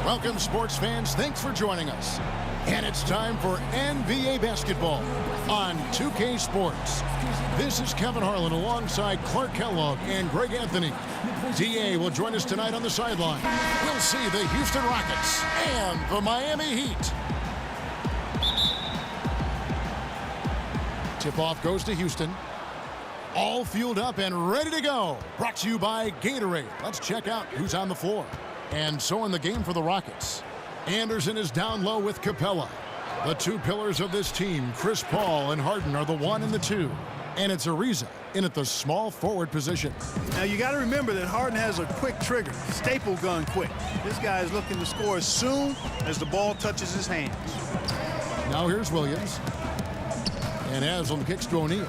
Welcome, sports fans. Thanks for joining us. And it's time for NBA basketball on 2K Sports. This is Kevin Harlan alongside Clark Kellogg and Greg Anthony. DA will join us tonight on the sideline. We'll see the Houston Rockets and the Miami Heat. Tip-off goes to Houston. All fueled up and ready to go. Brought to you by Gatorade. Let's check out who's on the floor. And so in the game for the Rockets, Anderson is down low with Capella. The two pillars of this team, Chris Paul and Harden, are the 1 and the 2. And it's Ariza in at the small forward position. Now you got to remember that Harden has a quick trigger, staple gun quick. This guy is looking to score as soon as the ball touches his hands. Now here's Williams. And Haslam kicks to O'Neal.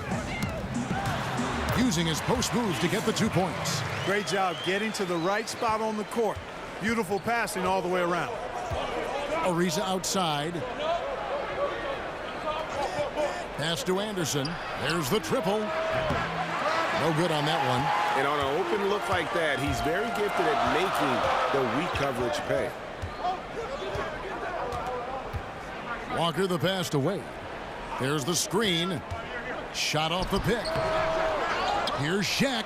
Using his post moves to get the 2 points. Great job getting to the right spot on the court. Beautiful passing all the way around. Ariza outside. Pass to Anderson. There's the triple. No good on that one. And on an open look like that, he's very gifted at making the weak coverage pay. Walker the pass to Wade. There's the screen. Shot off the pick. Here's Shaq.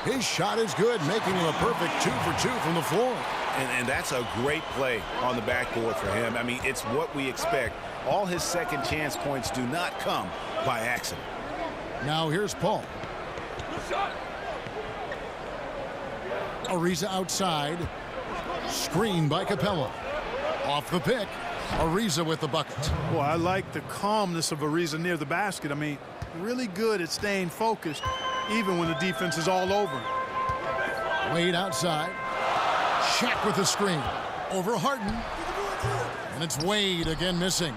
His shot is good, making him a perfect 2 for 2 from the floor. And that's a great play on the backboard for him. I mean, it's what we expect. All his second chance points do not come by accident. Now here's Paul. Ariza outside. Screen by Capella. Off the pick. Ariza with the bucket. Well, I like the calmness of Ariza near the basket. I mean, really good at staying focused, even when the defense is all over him. Wade outside. Shaq with the screen. Over Harden. And it's Wade again missing.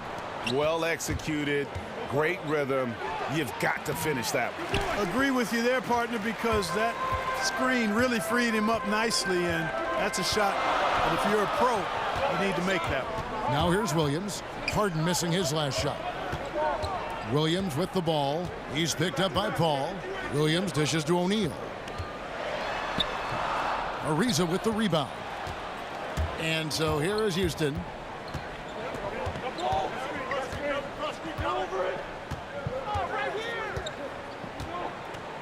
Well executed. Great rhythm. You've got to finish that one. Agree with you there, partner, because that screen really freed him up nicely, and that's a shot that if you're a pro, you need to make that one. Now here's Williams. Harden missing his last shot. Williams with the ball. He's picked up by Paul. Williams dishes to O'Neal. Ariza with the rebound. And so here is Houston.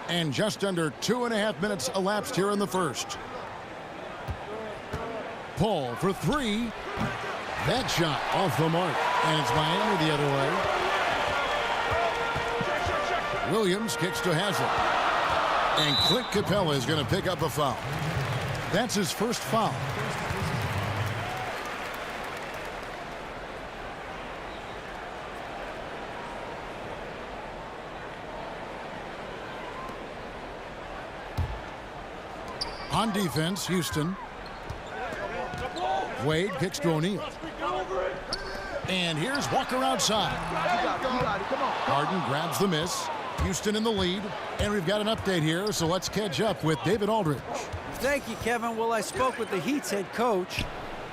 And just under 2.5 minutes elapsed here in the first. Paul for 3. That shot off the mark. And it's Miami the other way. Williams kicks to Haslam. And Clint Capella is going to pick up a foul. That's his first foul. On defense, Houston. Wade kicks to O'Neal. And here's Walker outside. Harden grabs the miss. Houston in the lead. And we've got an update here, so let's catch up with David Aldridge. Thank you, Kevin. Well, I spoke with the Heat's head coach,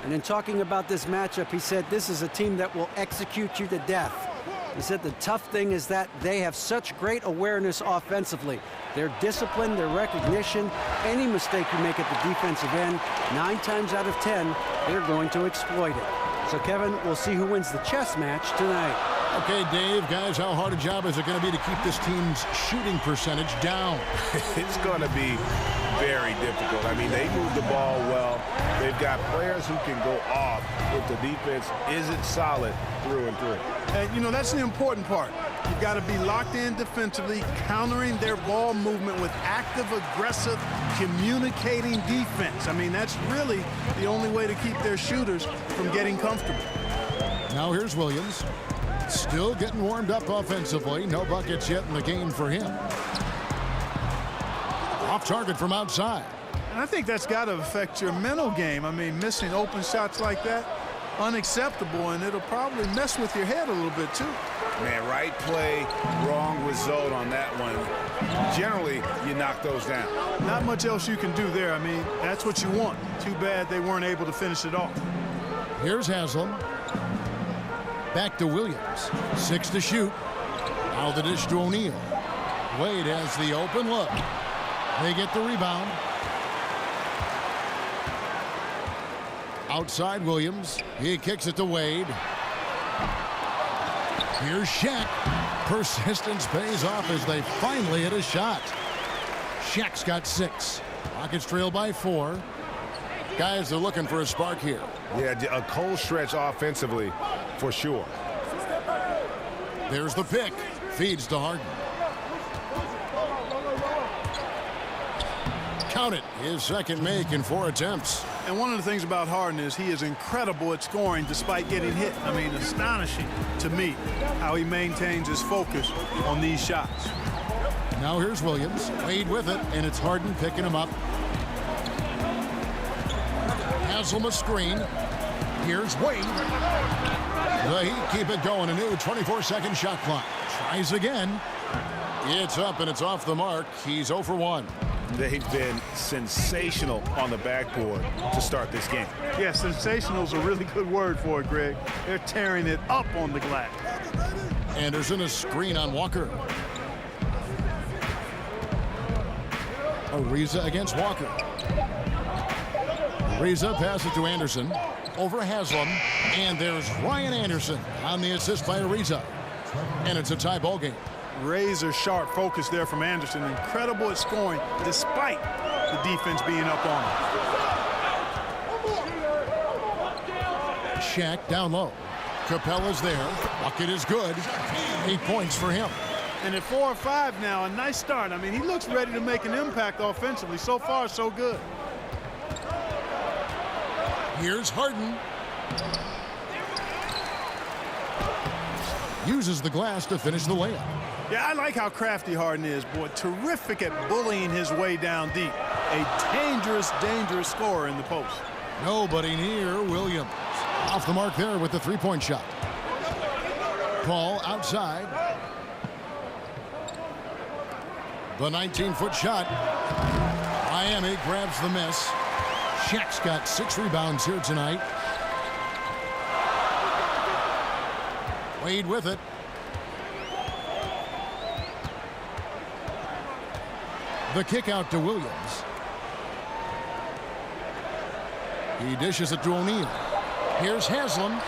and in talking about this matchup, he said this is a team that will execute you to death. He said the tough thing is that they have such great awareness offensively. Their discipline, their recognition, any mistake you make at the defensive end, 9 times out of 10, they're going to exploit it. So, Kevin, we'll see who wins the chess match tonight. Okay, Dave, guys, how hard a job is it going to be to keep this team's shooting percentage down? It's going to be very difficult. I mean, they move the ball well. They've got players who can go off if the defense isn't solid through and through. And, you know, that's the important part. You've got to be locked in defensively, countering their ball movement with active, aggressive, communicating defense. I mean, that's really the only way to keep their shooters from getting comfortable. Now here's Williams. Still getting warmed up offensively. No buckets yet in the game for him. Off target from outside. And I think that's got to affect your mental game. I mean, missing open shots like that, unacceptable, and it'll probably mess with your head a little bit too. Man, right play, wrong result on that one. Generally, you knock those down. Not much else you can do there. I mean, that's what you want. Too bad they weren't able to finish it off. Here's Haslam. Back to Williams. 6 to shoot. Now the dish to O'Neal. Wade has the open look. They get the rebound. Outside Williams. He kicks it to Wade. Here's Shaq. Persistence pays off as they finally hit a shot. Shaq's got 6. Rockets trail by 4. Guys are looking for a spark here. Yeah, a cold stretch offensively for sure. There's the pick. Feeds to Harden. Count it. His second make in 4 attempts. And one of the things about Harden is he is incredible at scoring despite getting hit. I mean, astonishing to me how he maintains his focus on these shots. Now here's Williams. Wade with it, and it's Harden picking him up. Haslam screen. Here's Wade. The Heat keep it going. A new 24-second shot clock. Tries again. It's up, and it's off the mark. He's 0 for 1. They've been sensational on the backboard to start this game. Yeah, sensational is a really good word for it, Greg. They're tearing it up on the glass. Anderson a screen on Walker. Ariza against Walker. Ariza passes to Anderson. Over Haslam. And there's Ryan Anderson on the assist by Ariza. And it's a tie ball game. Razor sharp focus there from Anderson. Incredible at scoring despite the defense being up on him. Shaq down low. Capella's there. Bucket is good. 8 points for him. And at 4 or 5 now, a nice start. I mean, he looks ready to make an impact offensively. So far, so good. Here's Harden. Uses the glass to finish the layup. Yeah, I like how crafty Harden is, boy. Terrific at bullying his way down deep. A dangerous, dangerous scorer in the post. Nobody near Williams. Off the mark there with the three-point shot. Paul outside. The 19-foot shot. Miami grabs the miss. Shaq's got 6 rebounds here tonight. Wade with it. The kick out to Williams. He dishes it to O'Neal. Here's Haslam.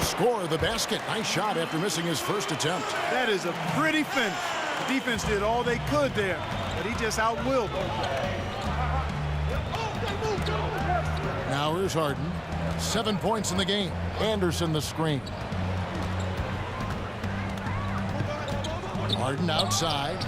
Score the basket. Nice shot after missing his first attempt. That is a pretty finish. The defense did all they could there, but he just outwilled them. Now here's Harden. 7 points in the game. Anderson the screen. Harden outside.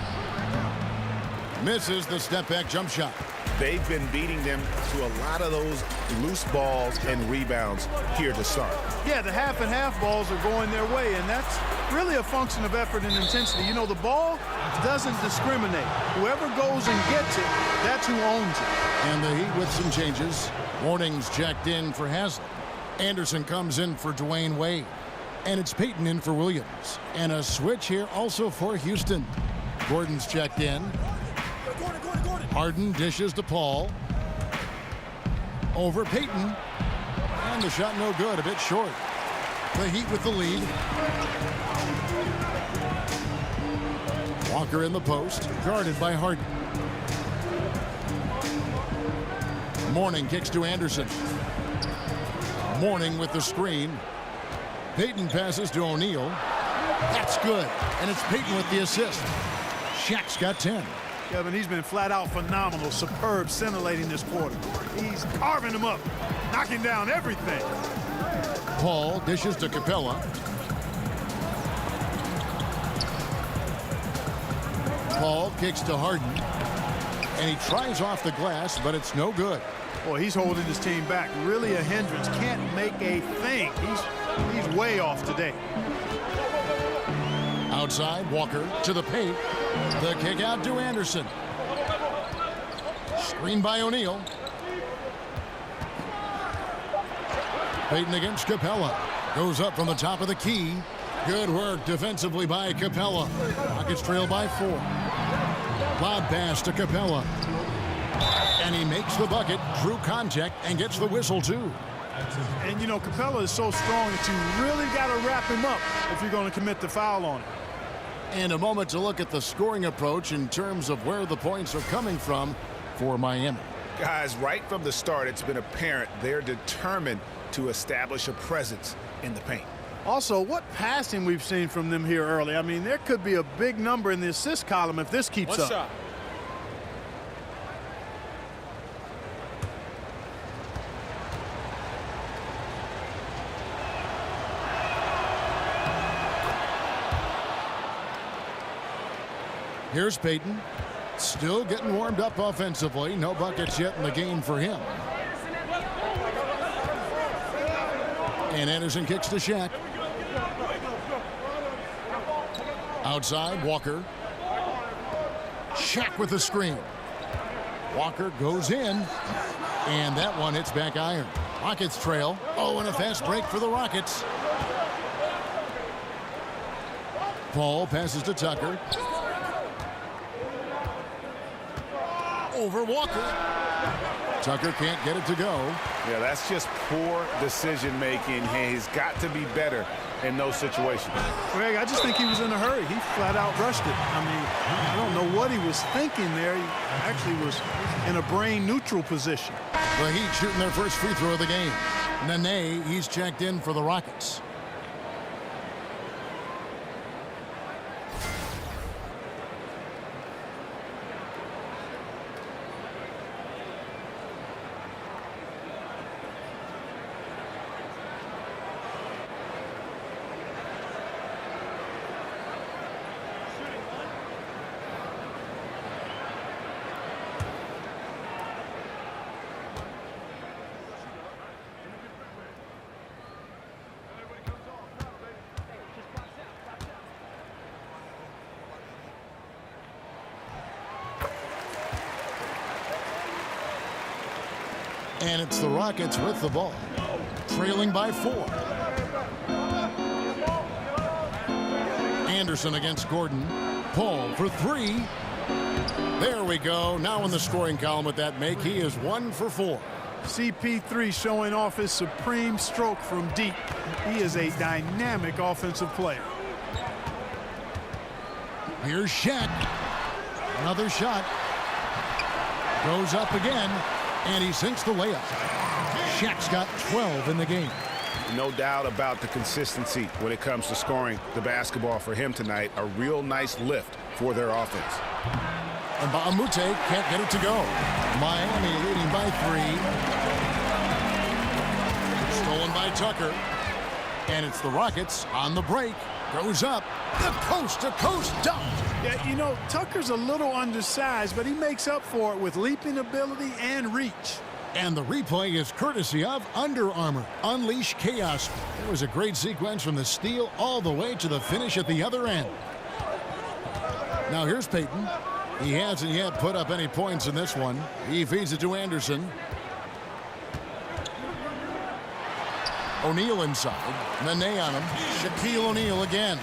Misses the step-back jump shot. They've been beating them to a lot of those loose balls and rebounds here to start. Yeah, the half and half balls are going their way, and that's really a function of effort and intensity. You know, the ball doesn't discriminate. Whoever goes and gets it, that's who owns it. And the Heat with some changes. Warnings checked in for Haslam. Anderson comes in for Dwayne Wade. And it's Payton in for Williams. And a switch here also for Houston. Gordon's checked in. Harden dishes to Paul. Over Payton. And the shot no good, a bit short. The Heat with the lead. Walker in the post, guarded by Harden. Mourning kicks to Anderson. Mourning with the screen. Payton passes to O'Neal. That's good. And it's Payton with the assist. Shaq's got 10. Kevin, he's been flat out phenomenal, superb, scintillating this quarter. He's carving them up, knocking down everything. Paul dishes to Capella. Paul kicks to Harden. And he tries off the glass, but it's no good. Boy, he's holding his team back. Really a hindrance. Can't make a thing. He's way off today. Outside, Walker to the paint. The kick out to Anderson. Screen by O'Neal. Payton against Capella. Goes up from the top of the key. Good work defensively by Capella. Rockets trail by 4. Lob pass to Capella. And he makes the bucket, through contact, and gets the whistle too. And you know, Capella is so strong that you really got to wrap him up if you're going to commit the foul on him. And a moment to look at the scoring approach in terms of where the points are coming from for Miami. Guys, right from the start, it's been apparent they're determined to establish a presence in the paint. Also, what passing we've seen from them here early. I mean, there could be a big number in the assist column if this keeps up. Shot. Here's Payton. Still getting warmed up offensively. No buckets yet in the game for him. And Anderson kicks to Shaq. Outside, Walker. Shaq with the screen. Walker goes in. And that one hits back iron. Rockets trail. Oh, and a fast break for the Rockets. Paul passes to Tucker. Over Walker. Tucker can't get it to go. Yeah, that's just poor decision making. He's got to be better in those situations. Greg, I just think he was in a hurry. He flat out rushed it. I mean, I don't know what he was thinking there. He actually was in a brain neutral position. The Heat shooting their first free throw of the game. Nene, he's checked in for the Rockets. And it's the Rockets with the ball, trailing by 4. Anderson against Gordon. Paul for 3. There we go. Now in the scoring column with that make, he is 1 for 4. CP3 showing off his supreme stroke from deep. He is a dynamic offensive player. Here's Shaq. Another shot. Goes up again. And he sinks the layup. Shaq's got 12 in the game. No doubt about the consistency when it comes to scoring the basketball for him tonight. A real nice lift for their offense. And Baamute can't get it to go. Miami leading by 3. Stolen by Tucker. And it's the Rockets on the break. Goes up. The coast-to-coast dunk. Yeah, you know, Tucker's a little undersized, but he makes up for it with leaping ability and reach. And the replay is courtesy of Under Armour. Unleash chaos. It was a great sequence from the steal all the way to the finish at the other end. Now here's Payton. He hasn't yet put up any points in this one. He feeds it to Anderson. O'Neal inside. Nene on him. Shaquille O'Neal again.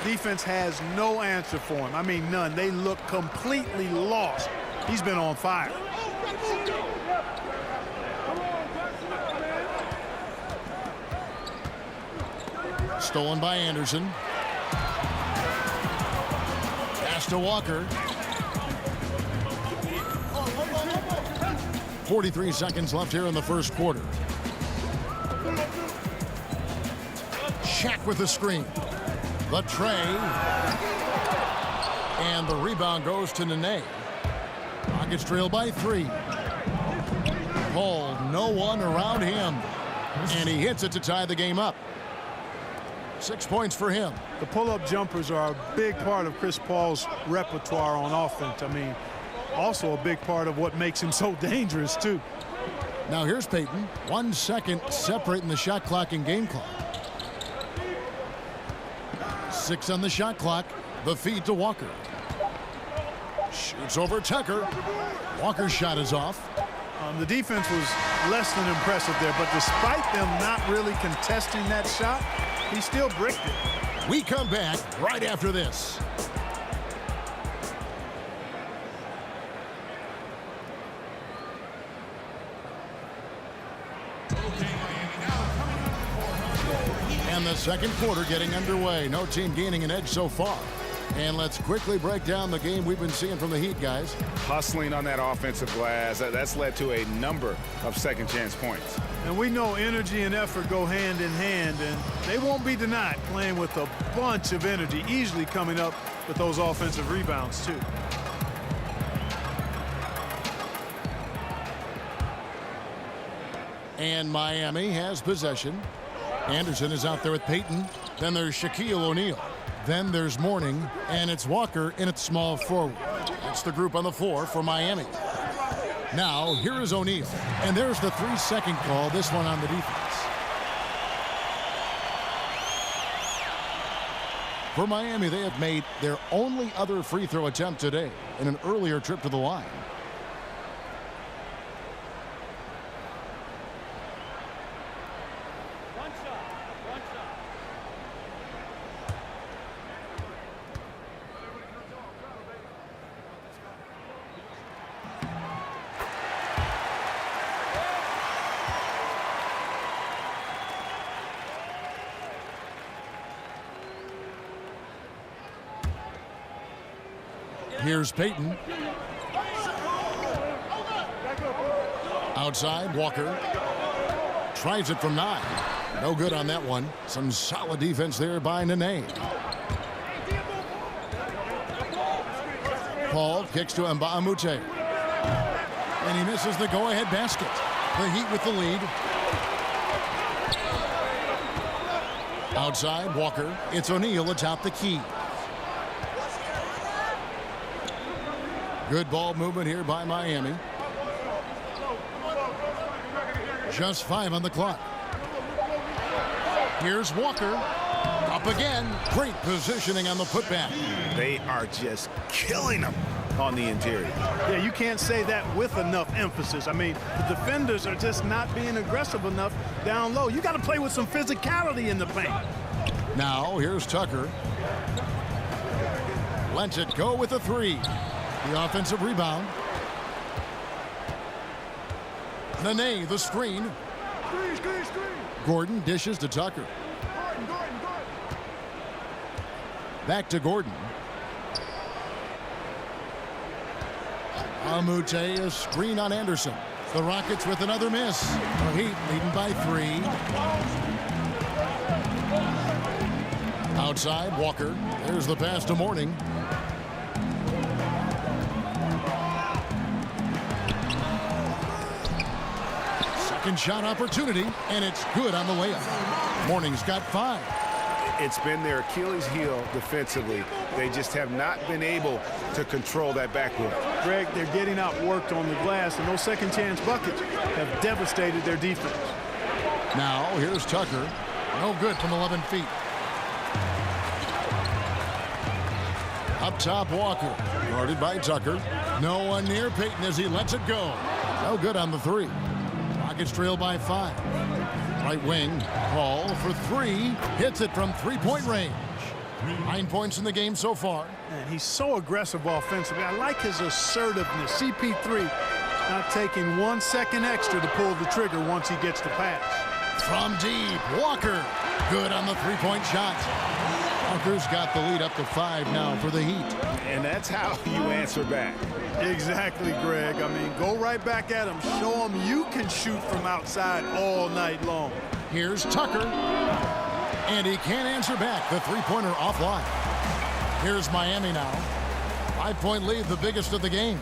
Defense has no answer for him. I mean, none. They look completely lost. He's been on fire. Stolen by Anderson. Pass to Walker. 43 seconds left here in the first quarter. Shaq with the screen. The tray. And the rebound goes to Nene. Rockets trail by 3. Paul, no one around him. And he hits it to tie the game up. 6 points for him. The pull-up jumpers are a big part of Chris Paul's repertoire on offense. I mean, also a big part of what makes him so dangerous, too. Now here's Payton. 1 second separating the shot clock and game clock. 6 on the shot clock. The feed to Walker. Shoots over Tucker. Walker's shot is off. The defense was less than impressive there, but despite them not really contesting that shot, he still bricked it. We come back right after this. And the second quarter getting underway. No team gaining an edge so far. And let's quickly break down the game we've been seeing from the Heat, guys. Hustling on that offensive glass, that's led to a number of second chance points. And we know energy and effort go hand in hand, and they won't be denied playing with a bunch of energy, easily coming up with those offensive rebounds too. And Miami has possession. Anderson is out there with Payton. Then there's Shaquille O'Neal. Then there's Mourning, and it's Walker in its small forward. That's the group on the floor for Miami. Now, here is O'Neal. And there's the 3-second call, this one on the defense. For Miami, they have made their only other free throw attempt today in an earlier trip to the line. Here's Payton. Outside, Walker. Tries it from 9. No good on that one. Some solid defense there by Nene. Paul kicks to Mbamute. And he misses the go-ahead basket. The Heat with the lead. Outside, Walker. It's O'Neal atop the key. Good ball movement here by Miami. Just 5 on the clock. Here's Walker. Up again. Great positioning on the putback. They are just killing them on the interior. Yeah, you can't say that with enough emphasis. I mean, the defenders are just not being aggressive enough down low. You got to play with some physicality in the paint. Now, here's Tucker. Lets it go with a 3. The offensive rebound. Nene, the screen. Gordon dishes to Tucker. Back to Gordon. Amute, a screen on Anderson. The Rockets with another miss. The Heat leading by 3. Outside, Walker. There's the pass to Mourning. Second shot opportunity, and it's good on the layup. Mourning's got 5. It's been their Achilles heel defensively. They just have not been able to control that backcourt. Greg, they're getting outworked on the glass, and those second chance buckets have devastated their defense. Now, here's Tucker. No good from 11 feet. Up top, Walker. Guarded by Tucker. No one near Payton as he lets it go. No good on the 3. Rockets trail by 5. Right wing, Paul for 3. Hits it from 3-point range. 9 points in the game so far. Man, he's so aggressive offensively. I like his assertiveness. CP3 not taking 1 second extra to pull the trigger once he gets the pass. From deep, Walker. Good on the 3-point shot. Walker's got the lead up to 5 now for the Heat. And that's how you answer back. Exactly, Greg. I mean, go right back at him. Show him you can shoot from outside all night long. Here's Tucker. And he can't answer back. The 3-pointer offline. Here's Miami now. 5-point lead, the biggest of the game.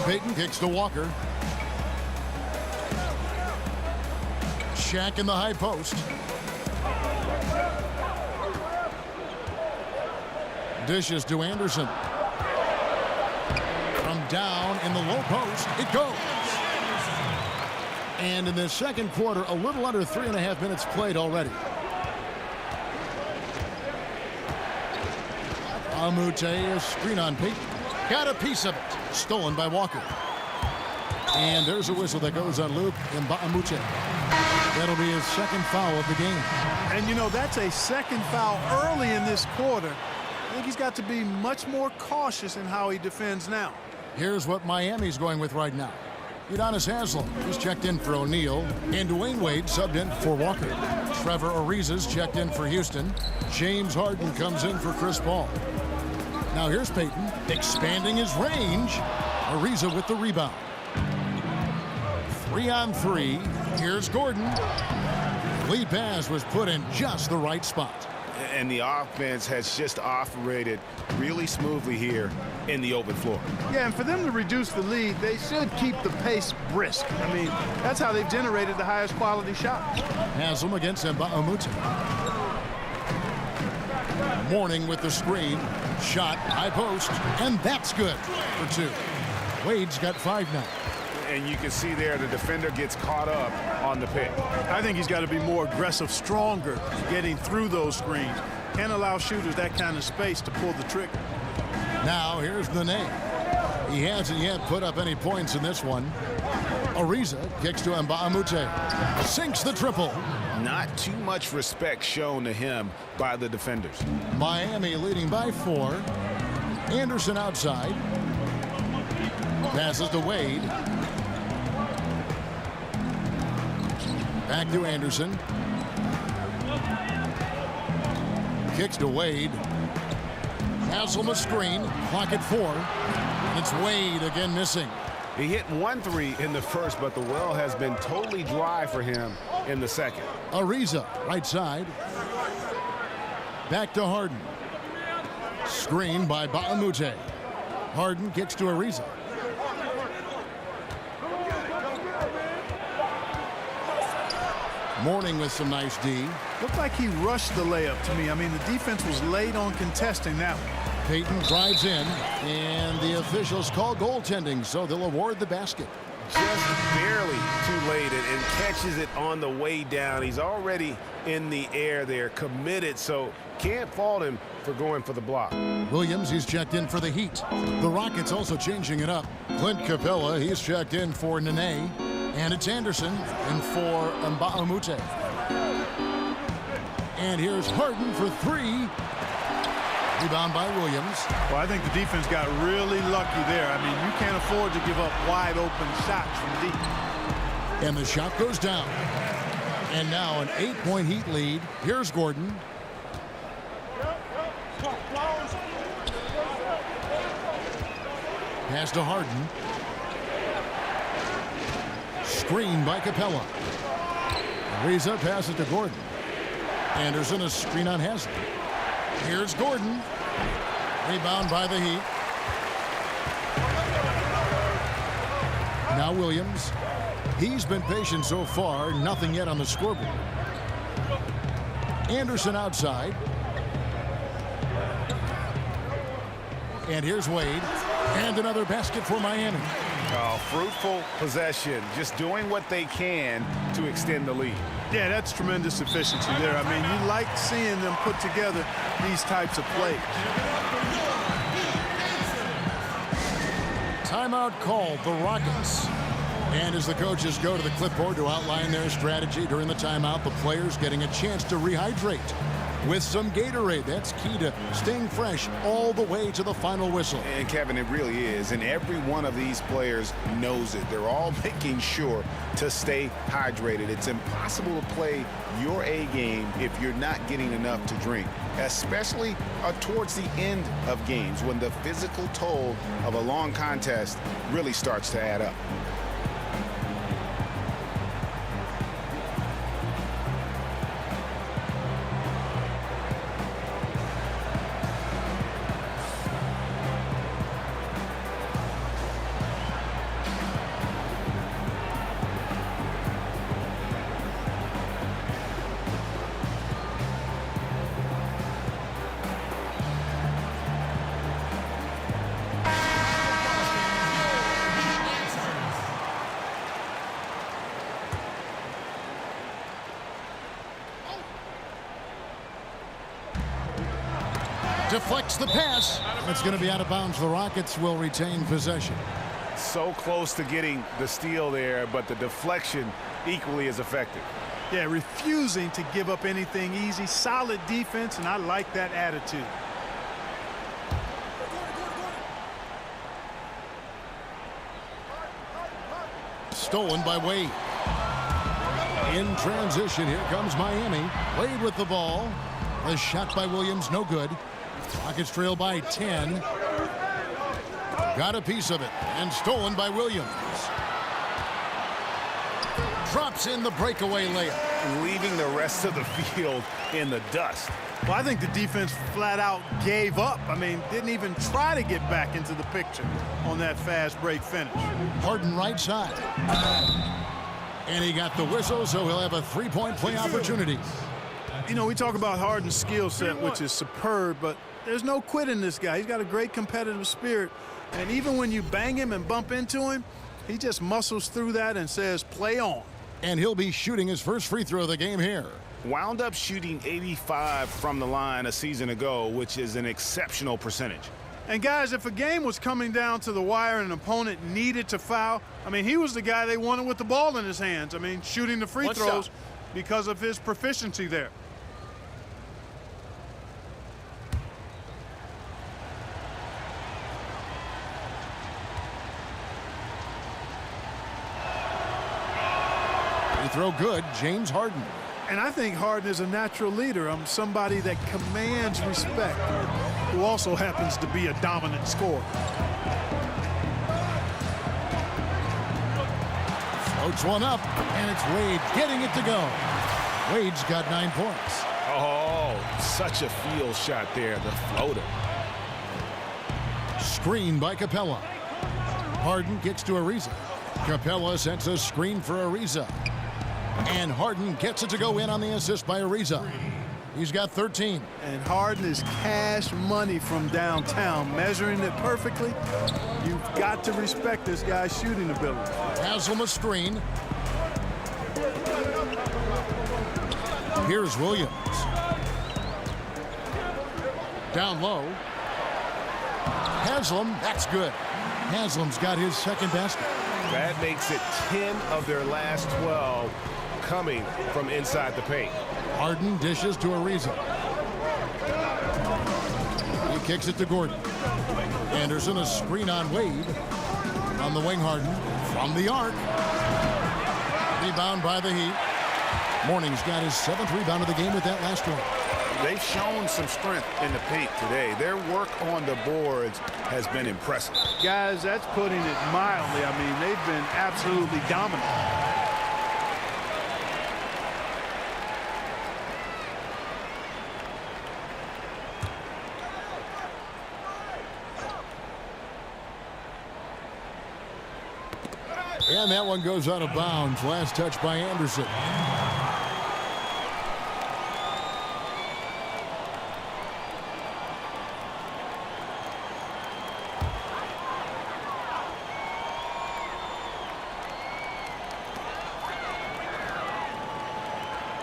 Payton kicks to Walker. Shaq in the high post. Dishes to Anderson. From down in the low post, it goes. And in the second quarter, a little under 3.5 minutes played already. Amute, a screen on Payton. Got a piece of it. Stolen by Walker. And there's a whistle that goes on Luke Mbamute. That'll be his second foul of the game. And, you know, that's a second foul early in this quarter. I think he's got to be much more cautious in how he defends now. Here's what Miami's going with right now. Udonis Haslem is checked in for O'Neal, and Dwayne Wade subbed in for Walker. Trevor Ariza's checked in for Houston. James Harden comes in for Chris Paul. Now here's Payton expanding his range. Ariza with the rebound. 3-on-3. Here's Gordon. Lead pass was put in just the right spot. And the offense has just operated really smoothly here in the open floor. Yeah, and for them to reduce the lead, they should keep the pace brisk. I mean, that's how they've generated the highest quality shots. Haslam against Mbah-a-Moute. Mourning with the screen. Shot, high post, and that's good for 2. Wade's got 5 now. And you can see there the defender gets caught up on the pick. I think he's got to be more aggressive, stronger, getting through those screens. Can't allow shooters that kind of space to pull the trigger. Now here's Nene. He hasn't yet put up any points in this one. Ariza kicks to Mbah-a-Moute. Sinks the triple. Not too much respect shown to him by the defenders. Miami leading by 4. Anderson outside. Passes to Wade. Back to Anderson. Kicks to Wade. Haslam a screen. Clock at 4. And it's Wade again missing. He hit 1 3 in the first, but the well has been totally dry for him in the second. Ariza, right side. Back to Harden. Screen by Mbah-a-Moute. Harden kicks to Ariza. Mourning with some nice D. Looked like he rushed the layup to me. I mean, the defense was late on contesting that one. Payton drives in, and the officials call goaltending, so they'll award the basket. Just barely too late and catches it on the way down. He's already in the air there, committed, so can't fault him for going for the block. Williams, he's checked in for the Heat. The Rockets also changing it up. Clint Capella, he's checked in for Nene. And it's Anderson in for Mbah-a-Moute. And here's Harden for 3. Rebound by Williams. Well, I think the defense got really lucky there. I mean, you can't afford to give up wide open shots from deep. And the shot goes down. And now an 8-point Heat lead. Here's Gordon. Pass to Harden. Screen by Capella. Ariza passes to Gordon. Anderson a screen on Haslam. Here's Gordon. Rebound by the Heat. Now Williams. He's been patient so far. Nothing yet on the scoreboard. Anderson outside. And here's Wade. And another basket for Miami. Oh, fruitful possession, just doing what they can to extend the lead. Yeah, that's tremendous efficiency there. I mean, you like seeing them put together these types of plays. Timeout called, the Rockets. And as the coaches go to the clipboard to outline their strategy during the timeout, the players getting a chance to rehydrate with some Gatorade. That's key to staying fresh all the way to the final whistle. And Kevin, it really is. And every one of these players knows it. They're all making sure to stay hydrated. It's impossible to play your A game if you're not getting enough to drink, especially towards the end of games when the physical toll of a long contest really starts to add up. Deflects the pass. It's going to be out of bounds. The Rockets will retain possession. So close to getting the steal there, but the deflection equally as effective. Yeah, refusing to give up anything easy. Solid defense, and I like that attitude. Stolen by Wade. In transition, here comes Miami. Wade with the ball. The shot by Williams, no good. Rockets trail by 10. Got a piece of it and stolen by Williams. Drops in the breakaway layup. Leaving the rest of the field in the dust. Well, I think the defense flat out gave up. I mean, didn't even try to get back into the picture on that fast break finish. Harden right side. And he got the whistle, so he'll have a three-point play opportunity. You know, we talk about Harden's skill set, which is superb, but there's no quitting this guy. He's got a great competitive spirit. And even when you bang him and bump into him, he just muscles through that and says, play on. And he'll be shooting his first free throw of the game here. Wound up shooting 85 from the line a season ago, which is an exceptional percentage. And guys, if a game was coming down to the wire and an opponent needed to foul, I mean, he was the guy they wanted with the ball in his hands. I mean, shooting the free throws because of his proficiency there. Free throw good, James Harden. And I think Harden is a natural leader. Somebody that commands respect, who also happens to be a dominant scorer. Floats one up, and it's Wade getting it to go. Wade's got 9 points. Oh, such a field shot there, the floater. Screen by Capella. Harden gets to Ariza. Capella sends a screen for Ariza. And Harden gets it to go in on the assist by Ariza. He's got 13. And Harden is cash money from downtown, measuring it perfectly. You've got to respect this guy's shooting ability. Haslam a screen. Here's Williams. Down low. Haslam, that's good. Haslam's got his second basket. That makes it 10 of their last 12 coming from inside the paint. Harden dishes to Ariza. He kicks it to Gordon. Anderson a screen on Wade. On the wing, Harden from the arc. Rebound by the Heat. Morning's got his 7th rebound of the game with that last one. They've shown some strength in the paint today. Their work on the boards has been impressive. Guys, that's putting it mildly. I mean, they've been absolutely dominant. And that one goes out of bounds. Last touch by Anderson.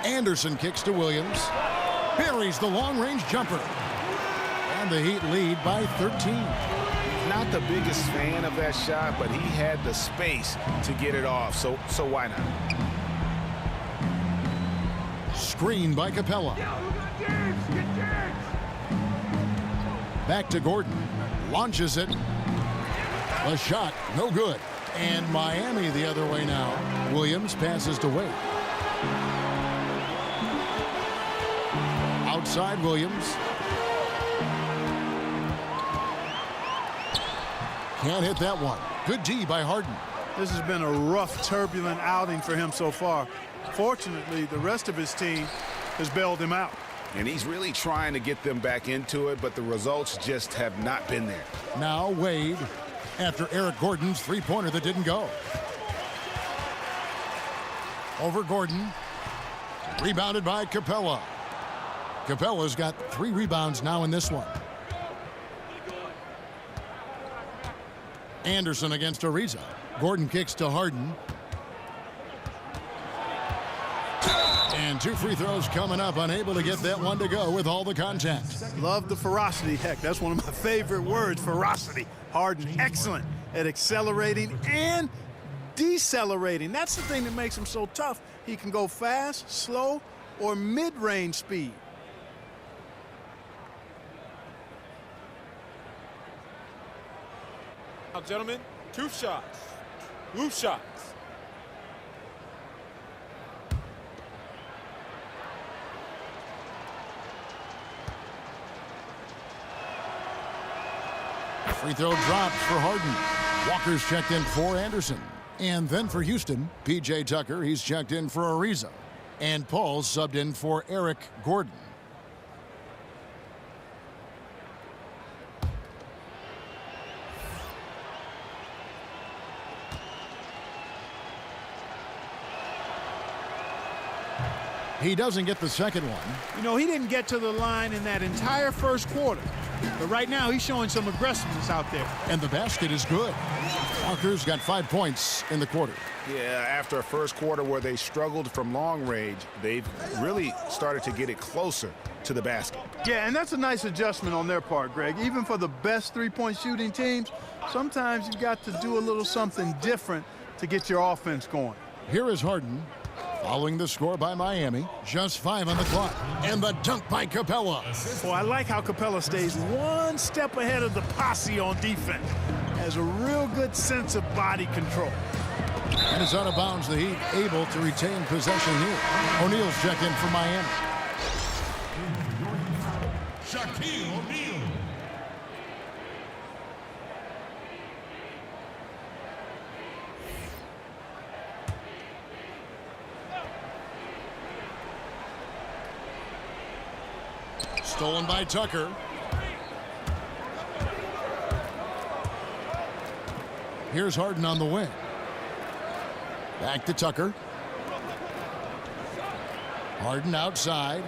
Anderson kicks to Williams. Buries the long-range jumper. And the Heat lead by 13. Not the biggest fan of that shot, but he had the space to get it off, so why not? Screen by Capella. Back to Gordon. Launches it. A shot, no good. And Miami the other way now. Williams passes to Wade. Outside Williams. Can't hit that one. Good D by Harden. This has been a rough, turbulent outing for him so far. Fortunately, the rest of his team has bailed him out. And he's really trying to get them back into it, but the results just have not been there. Now Wade, after Eric Gordon's three-pointer that didn't go. Over Gordon. Rebounded by Capella. Capella's got 3 rebounds now in this one. Anderson against Ariza. Gordon kicks to Harden. And 2 free throws coming up. Unable to get that one to go with all the contact. Love the ferocity. Heck, that's one of my favorite words, ferocity. Harden, excellent at accelerating and decelerating. That's the thing that makes him so tough. He can go fast, slow, or mid-range speed. Now, gentlemen, 2 shots. Loose shots. Free throw drops for Harden. Walker's checked in for Anderson. And then for Houston, P.J. Tucker, he's checked in for Ariza. And Paul's subbed in for Eric Gordon. He doesn't get the second one. You know, he didn't get to the line in that entire first quarter. But right now, he's showing some aggressiveness out there. And the basket is good. Walker's got 5 points in the quarter. Yeah, after a first quarter where they struggled from long range, they've really started to get it closer to the basket. Yeah, and that's a nice adjustment on their part, Greg. Even for the best three-point shooting teams, sometimes you've got to do a little something different to get your offense going. Here is Harden. Following the score by Miami, just 5 on the clock. And the dunk by Capella. Well, I like how Capella stays one step ahead of the posse on defense. Has a real good sense of body control. And it's out of bounds. The Heat able to retain possession here. O'Neal's checked in for Miami. Shaquille O'Neal. Stolen by Tucker. Here's Harden on the wing. Back to Tucker. Harden outside.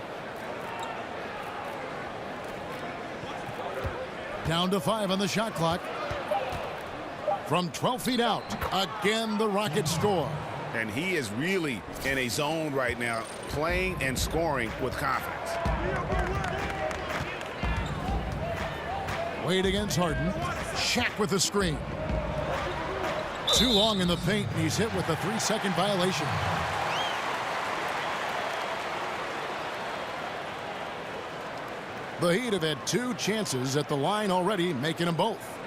Down to 5 on the shot clock. From 12 feet out. Again, the Rockets score. And he is really in a zone right now, playing and scoring with confidence. Wade against Harden. Shaq with the screen. Too long in the paint, and he's hit with a 3-second violation. The Heat have had 2 chances at the line already, making them both.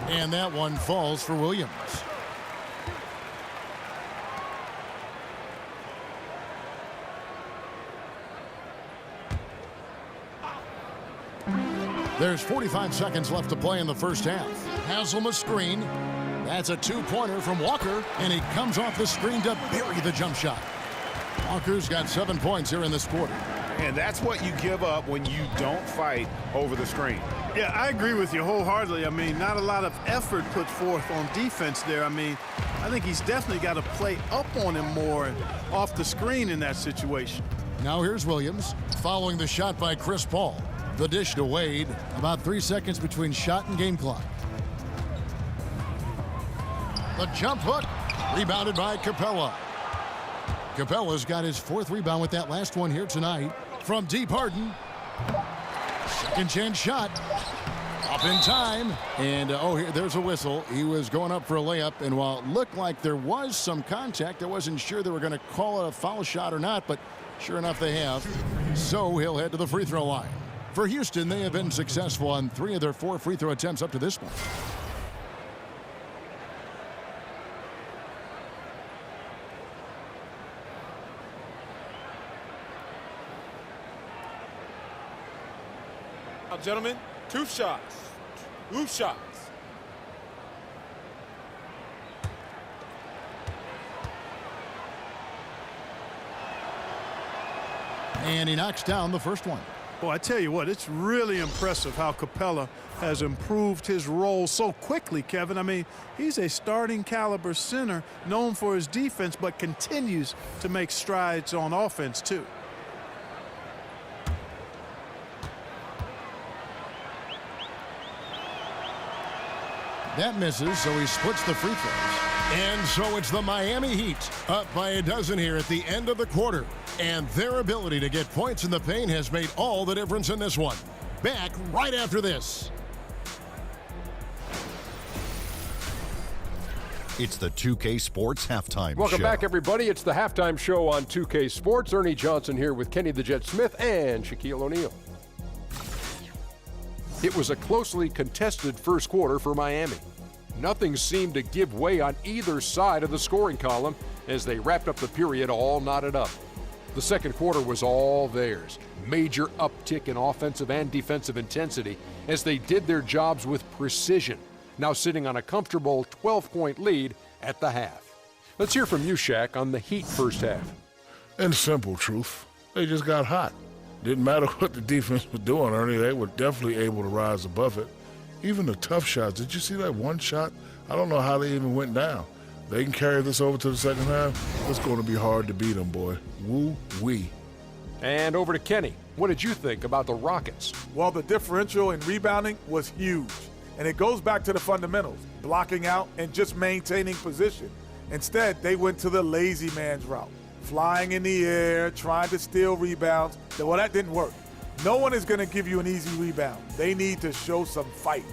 And that one falls for Williams. There's 45 seconds left to play in the first half. Haslam a screen. That's a 2-pointer from Walker, and he comes off the screen to bury the jump shot. Walker's got 7 points here in this quarter. And that's what you give up when you don't fight over the screen. Yeah, I agree with you wholeheartedly. I mean, not a lot of effort put forth on defense there. I mean, I think he's definitely got to play up on him more off the screen in that situation. Now here's Williams following the shot by Chris Paul. The dish to Wade. About 3 seconds between shot and game clock. The jump hook. Rebounded by Capella. Capella's got his 4th rebound with that last one here tonight. From deep, Harden. Second chance shot. Up in time. And, here, there's a whistle. He was going up for a layup. And while it looked like there was some contact, I wasn't sure they were going to call it a foul shot or not. But sure enough, they have. So he'll head to the free throw line. For Houston, they have been successful on 3 of their 4 free throw attempts up to this point. Now, gentlemen, 2 shots. 2 shots. And he knocks down the first one. Well, I tell you what, it's really impressive how Capella has improved his role so quickly, Kevin. I mean, he's a starting caliber center known for his defense, but continues to make strides on offense, too. That misses, so he splits the free throws. And so it's the Miami Heat up by a dozen here at the end of the quarter. And their ability to get points in the paint has made all the difference in this one. Back right after this. It's the 2K Sports Halftime Show. Welcome back, everybody. It's the halftime show on 2K Sports. Ernie Johnson here with Kenny the Jet Smith and Shaquille O'Neal. It was a closely contested first quarter for Miami. Nothing seemed to give way on either side of the scoring column as they wrapped up the period all knotted up. The second quarter was all theirs. Major uptick in offensive and defensive intensity as they did their jobs with precision, now sitting on a comfortable 12-point lead at the half. Let's hear from you, Shaq, on the Heat first half. In simple truth, they just got hot. Didn't matter what the defense was doing, Ernie, they were definitely able to rise above it. Even the tough shots, did you see that one shot? I don't know how they even went down. They can carry this over to the second half. It's going to be hard to beat them, boy. Woo-wee. And over to Kenny. What did you think about the Rockets? Well, the differential in rebounding was huge. And it goes back to the fundamentals, blocking out and just maintaining position. Instead, they went to the lazy man's route, flying in the air, trying to steal rebounds. Well, that didn't work. No one is going to give you an easy rebound. They need to show some fight.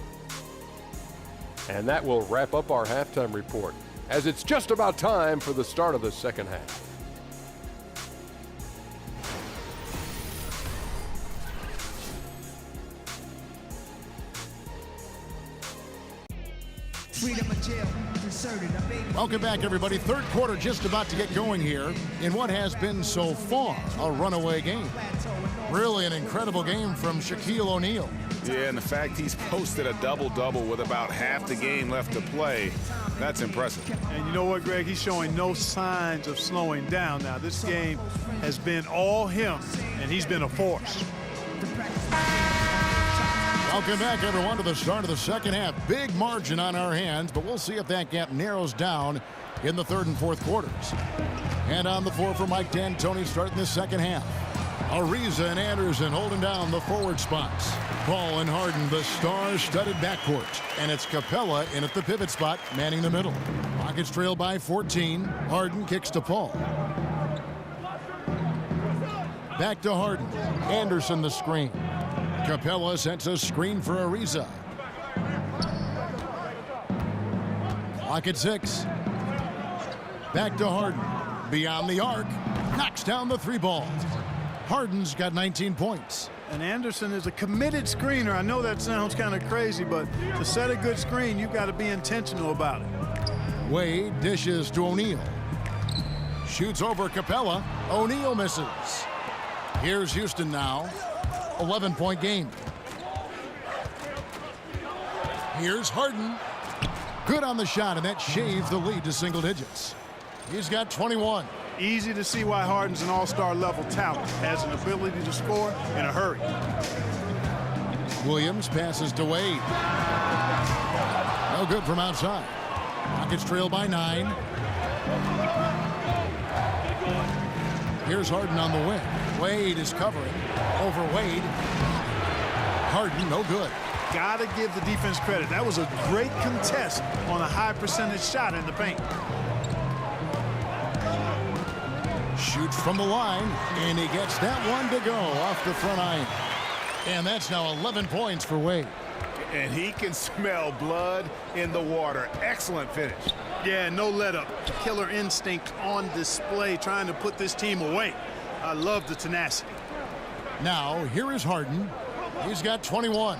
And that will wrap up our halftime report, as it's just about time for the start of the second half. Welcome back, everybody. Third quarter just about to get going here in what has been so far a runaway game. Really an incredible game from Shaquille O'Neal. Yeah, and the fact he's posted a double-double with about half the game left to play, that's impressive. And you know what, Greg? He's showing no signs of slowing down now. This game has been all him, and he's been a force. Welcome back, everyone, to the start of the second half. Big margin on our hands, but we'll see if that gap narrows down in the third and fourth quarters. And on the floor for Mike D'Antoni starting the second half. Ariza and Anderson holding down the forward spots. Paul and Harden, the star-studded backcourt. And it's Capella in at the pivot spot, manning the middle. Rockets trail by 14. Harden kicks to Paul. Back to Harden. Anderson the screen. Capella sets a screen for Ariza. Clock at 6. Back to Harden. Beyond the arc. Knocks down the three ball. Harden's got 19 points. And Anderson is a committed screener. I know that sounds kind of crazy, but to set a good screen, you've got to be intentional about it. Wade dishes to O'Neal. Shoots over Capella. O'Neal misses. Here's Houston now. 11-point game. Here's Harden. Good on the shot, and that shaves the lead to single digits. He's got 21. Easy to see why Harden's an all-star level talent. Has an ability to score in a hurry. Williams passes to Wade. No good from outside. Rockets trail by 9. Here's Harden on the wing. Wade is covering. Over Wade. Harden, no good. Got to give the defense credit. That was a great contest on a high percentage shot in the paint. Shoots from the line, and he gets that one to go off the front iron. And that's now 11 points for Wade. And he can smell blood in the water. Excellent finish. Yeah, no let up. Killer instinct on display, trying to put this team away. I love the tenacity. Now, here is Harden. He's got 21.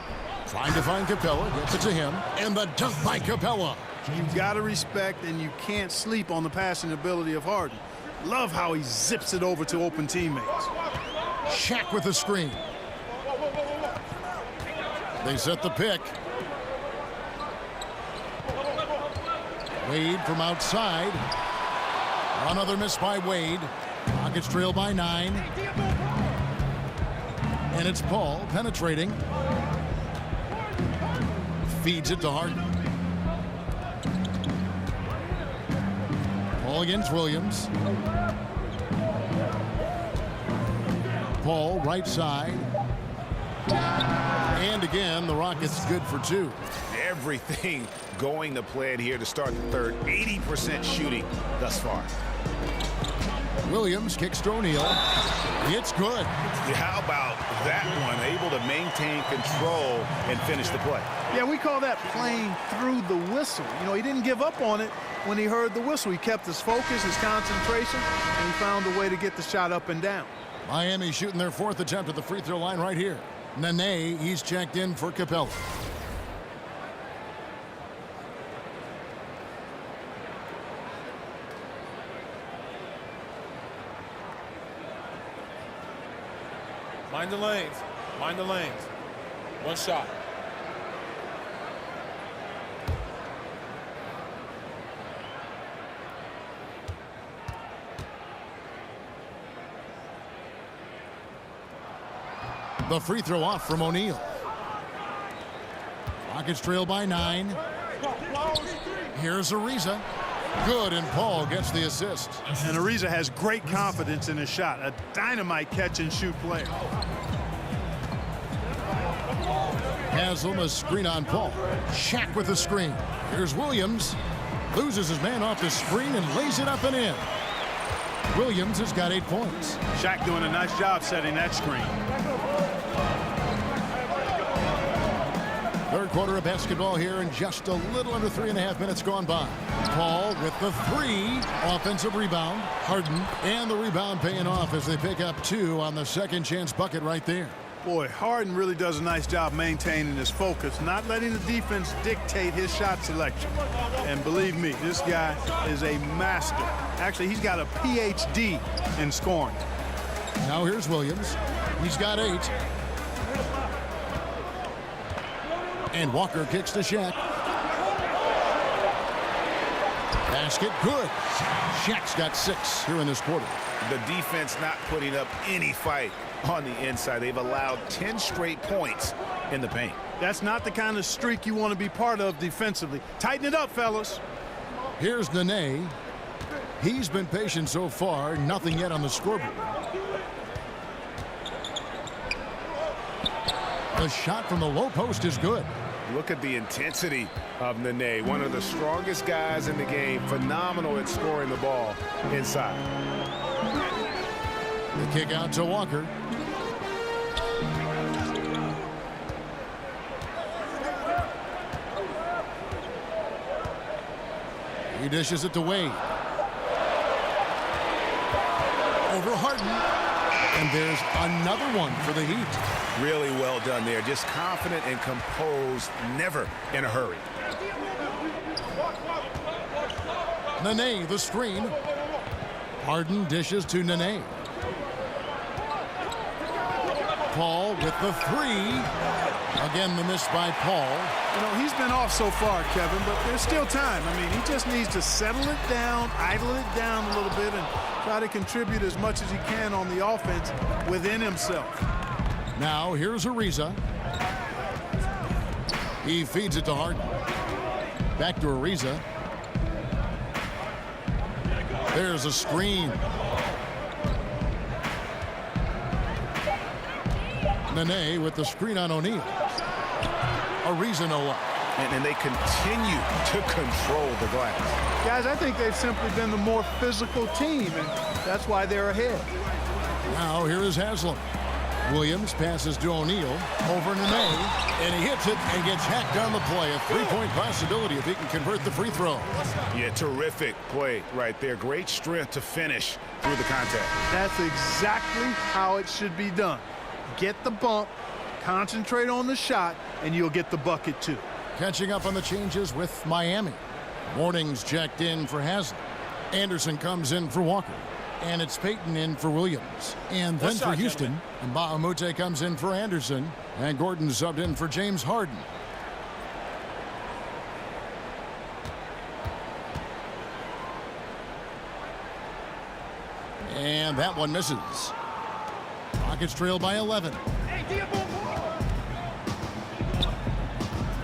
Trying to find Capella. Gets it to him. And the dunk by Capella. You've got to respect, and you can't sleep on the passing ability of Harden. Love how he zips it over to open teammates. Shaq with the screen. They set the pick. Wade from outside. Another miss by Wade. Rockets trail by 9. And it's Paul penetrating. Feeds it to Harden. Paul against Williams. Paul right side. And again, the Rockets good for 2. Everything going to plan here to start the third. 80% shooting thus far. Williams kicks to O'Neal. It's good. How about that one? Able to maintain control and finish the play. Yeah, we call that playing through the whistle. You know, he didn't give up on it when he heard the whistle. He kept his focus, his concentration, and he found a way to get the shot up and down. Miami shooting their 4th attempt at the free throw line right here. Nene, he's checked in for Capella. Mind the lanes. Mind the lanes. One shot. The free throw off from O'Neal. Rockets trail by 9. Here's Ariza. Good, and Paul gets the assist. And Ariza has great confidence in his shot. A dynamite catch-and-shoot player. Haslam, a screen on Paul. Shaq with the screen. Here's Williams. Loses his man off the screen and lays it up and in. Williams has got 8 points. Shaq doing a nice job setting that screen. Third quarter of basketball here, and just a little under 3.5 minutes gone by. Paul with the 3. Offensive rebound. Harden, and the rebound paying off as they pick up 2 on the second chance bucket right there. Boy, Harden really does a nice job maintaining his focus, not letting the defense dictate his shot selection. And believe me, this guy is a master. Actually, he's got a PhD in scoring. Now here's Williams. He's got 8. And Walker kicks to Shaq. Basket good. Shaq's got 6 here in this quarter. The defense not putting up any fight on the inside. They've allowed 10 straight points in the paint. That's not the kind of streak you want to be part of defensively. Tighten it up, fellas. Here's Nene. He's been patient so far. Nothing yet on the scoreboard. The shot from the low post is good. Look at the intensity of Nene, one of the strongest guys in the game. Phenomenal at scoring the ball inside. The kick out to Walker. He dishes it to Wade. Over Harden. And there's another one for the Heat. Really well done there. Just confident and composed, never in a hurry. Nene, the screen. Harden dishes to Nene. Paul with the 3. Again, the miss by Paul. You know, he's been off so far, Kevin, but there's still time. I mean, he just needs to settle it down, idle it down a little bit, and try to contribute as much as he can on the offense within himself. Now, here's Ariza. He feeds it to Harden. Back to Ariza. There's a screen. Nene with the screen on O'Neal. Ariza no up. And they continue to control the glass. Guys, I think they've simply been the more physical team, and that's why they're ahead. Now here is Haslam. Williams passes to O'Neal. Over Nene. And he hits it and gets hacked on the play. A 3-point possibility if he can convert the free throw. Yeah, terrific play right there. Great strength to finish through the contact. That's exactly how it should be done. Get the bump, concentrate on the shot, and you'll get the bucket too. Catching up on the changes with Miami. Morning's checked in for Haslam. Anderson comes in for Walker. And it's Payton in for Williams. And then for Houston, Mbah a Moute comes in for Anderson. And Gordon subbed in for James Harden. And that one misses. Rockets trail by 11.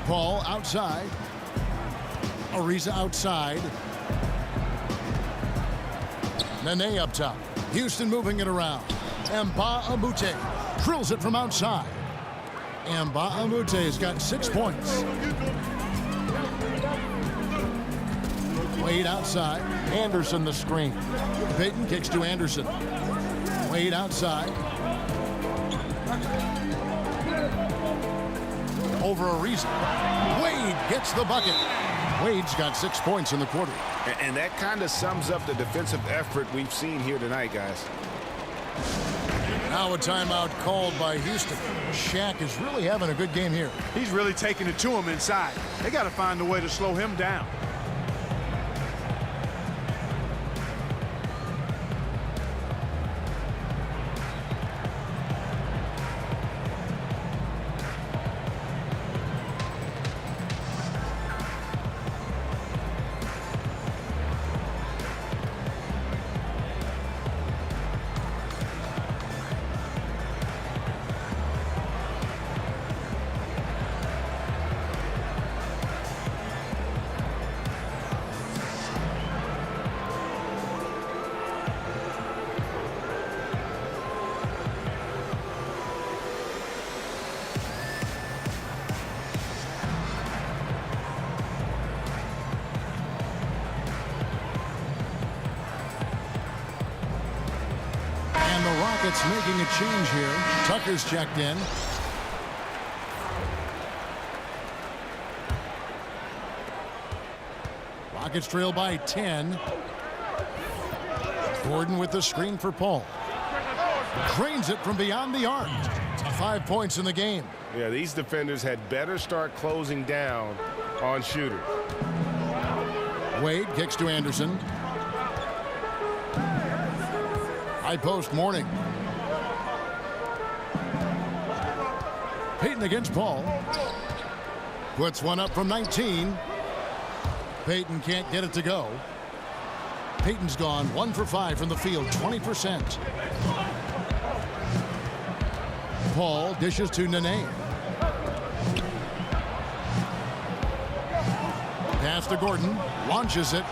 Paul outside. Ariza outside. Nene up top. Houston moving it around. Mbah a Moute drills it from outside. Mbah a Moute has got 6 points. Wade outside. Anderson the screen. Payton kicks to Anderson. Wade outside. Over Ariza. Wade gets the bucket. Wade's got 6 points in the quarter. And that kind of sums up the defensive effort we've seen here tonight, guys. Now a timeout called by Houston. Shaq is really having a good game here. He's really taking it to him inside. They got to find a way to slow him down. Rockets making a change here. Tucker's checked in. Rockets trail by 10. Gordon with the screen for Paul. Drains it from beyond the arc. 5 points in the game. Yeah, these defenders had better start closing down on shooters. Wade kicks to Anderson. High post, Mourning. Payton against Paul. Puts one up from 19. Payton can't get it to go. Payton's gone 1 for 5 from the field, 20%. Paul dishes to Nene. Pass to Gordon, launches it,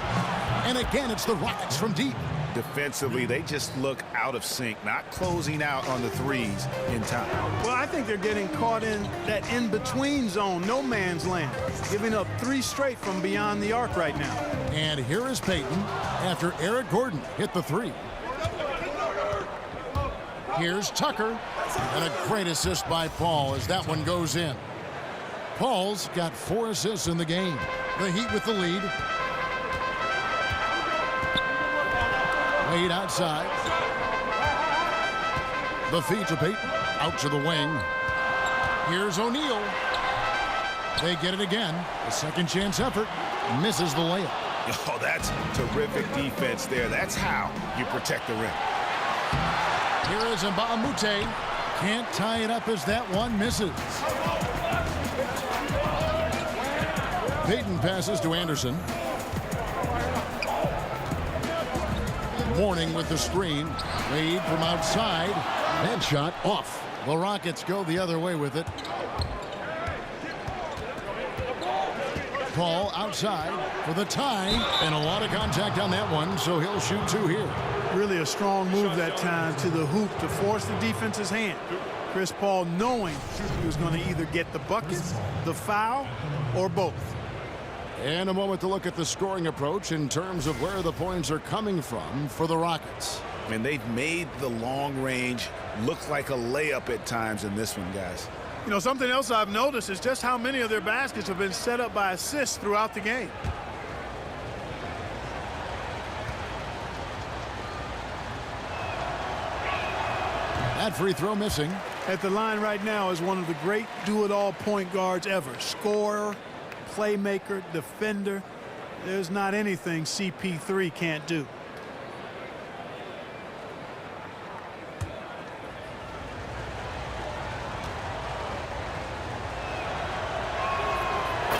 and again it's the Rockets from deep. Defensively, they just look out of sync, not closing out on the threes in time. Well, I think they're getting caught in that in-between zone, no man's land, giving up 3 straight from beyond the arc right now. And here is Payton after Eric Gordon hit the 3. Here's Tucker, and a great assist by Paul as that one goes in. Paul's got 4 assists in the game. The Heat with the lead. Wade outside. The feed to Payton. Out to the wing. Here's O'Neal. They get it again. A second chance effort. Misses the layup. Oh, that's terrific defense there. That's how you protect the rim. Here is Mbah a Moute. Can't tie it up as that one misses. Payton passes to Anderson. Mourning with the screen. Wade from outside. That shot off. The Rockets go the other way with it. Paul outside for the tie. And a lot of contact on that one, so he'll shoot 2 here. Really a strong move that time to the hoop to force the defense's hand. Chris Paul knowing he was going to either get the bucket, the foul, or both. And a moment to look at the scoring approach in terms of where the points are coming from for the Rockets. And they've made the long range look like a layup at times in this one, guys. You know, something else I've noticed is just how many of their baskets have been set up by assists throughout the game. That free throw missing. At the line right now is one of the great do-it-all point guards ever. Scorer, playmaker, defender. There's not anything CP3 can't do.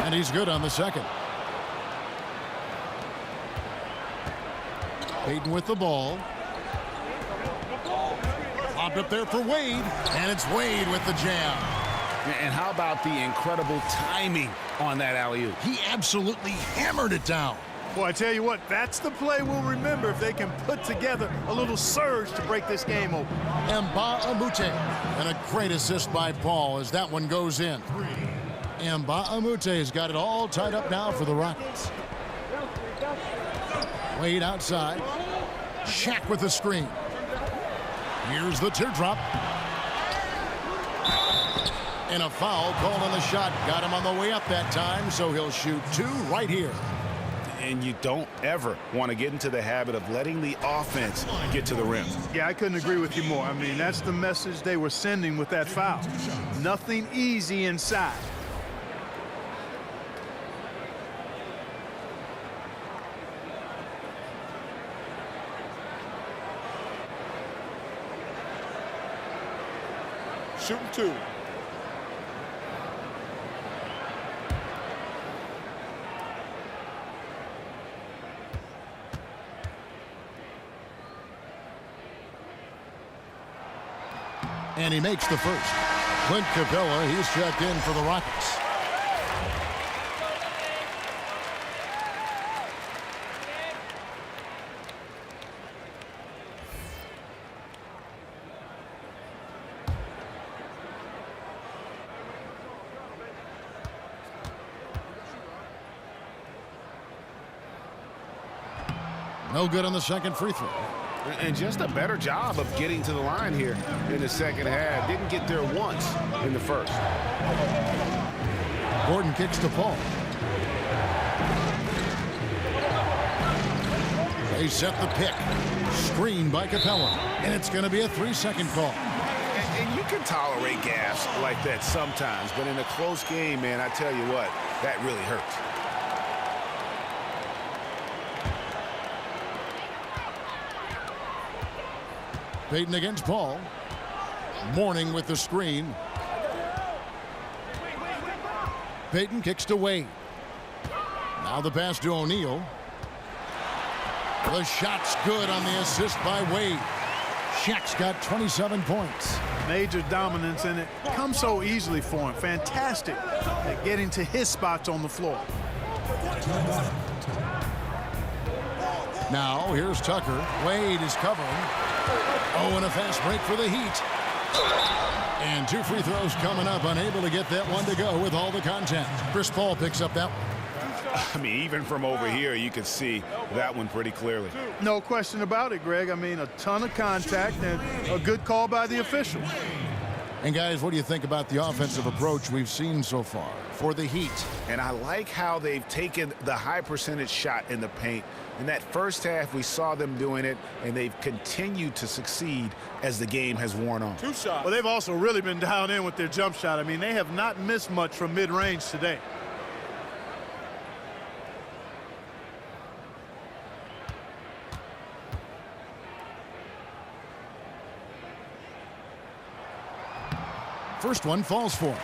And he's good on the second. Payton with the ball. Popped up there for Wade. And it's Wade with the jam. And how about the incredible timing on that alley-oop? He absolutely hammered it down. Boy, I tell you what, that's the play we'll remember if they can put together a little surge to break this game open. Mbah a Moute. And a great assist by Paul as that one goes in. Mbah a Moute has got it all tied up now for the Rockets. Wade outside. Shaq with the screen. Here's the teardrop. And a foul called on the shot. Got him on the way up that time, so he'll shoot 2 right here. And you don't ever want to get into the habit of letting the offense get to the rim. Yeah, I couldn't agree with you more. I mean, that's the message they were sending with that foul. Nothing easy inside. Shooting 2. And he makes the first. Clint Capella, he's checked in for the Rockets. No good on the second free throw. And just a better job of getting to the line here in the second half. Didn't get there once in the first. Gordon kicks to Paul. They set the pick. Screen by Capella. And it's going to be a 3-second call. And you can tolerate gaffes like that sometimes, but in a close game, man, I tell you what, that really hurts. Payton against Paul. Mourning with the screen. Payton kicks to Wade. Now the pass to O'Neal. The shot's good on the assist by Wade. Shaq's got 27 points. Major dominance, and it comes so easily for him. Fantastic at getting to his spots on the floor. Now here's Tucker. Wade is covering. Oh, and a fast break for the Heat. And 2 free throws coming up. Unable to get that one to go with all the contact. Chris Paul picks up that one. I mean, even from over here, you could see that one pretty clearly. No question about it, Greg. I mean, a ton of contact and a good call by the official. And guys, what do you think about the offensive approach we've seen so far for the Heat? And I like how they've taken the high percentage shot in the paint. In that first half, we saw them doing it, and they've continued to succeed as the game has worn on. 2 shots. Well, they've also really been dialed in with their jump shot. I mean, they have not missed much from mid-range today. First one falls for him.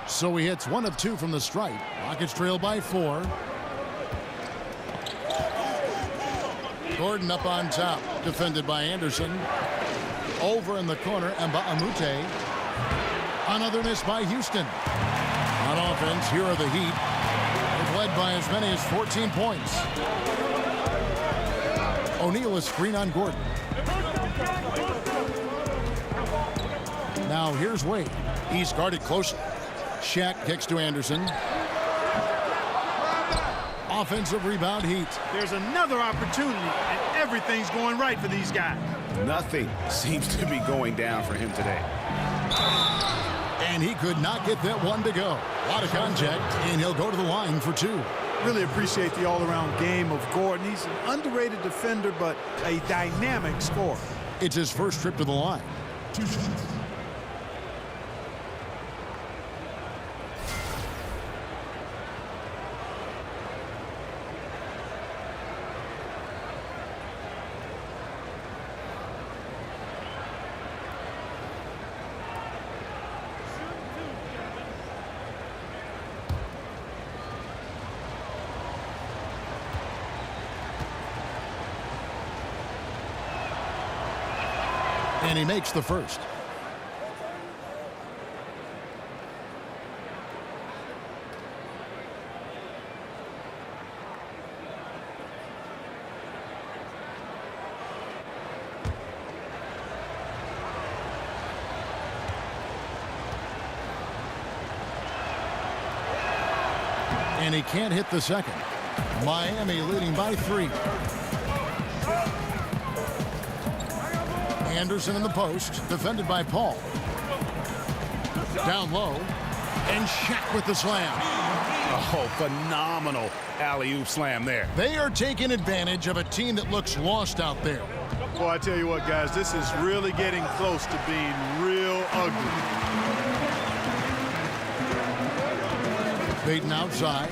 So he hits 1 of 2 from the stripe. Rockets trail by 4. Gordon up on top, defended by Anderson. Over in the corner, Mbamute. Another miss by Houston. On offense, here are the Heat. They've led by as many as 14 points. O'Neal is screen on Gordon. Now here's Wade. He's guarded closely. Shaq kicks to Anderson. Offensive rebound, Heat. There's another opportunity, and everything's going right for these guys. Nothing seems to be going down for him today. And he could not get that one to go. A lot of contact, and he'll go to the line for 2. Really appreciate the all-around game of Gordon. He's an underrated defender, but a dynamic scorer. It's his first trip to the line. 2 shots. And he makes the first. And he can't hit the second. Miami leading by 3. Anderson in the post, defended by Paul. Down low, and Shaq with the slam. Oh, phenomenal alley-oop slam there. They are taking advantage of a team that looks lost out there. Well, I tell you what, guys, this is really getting close to being real ugly. Payton outside.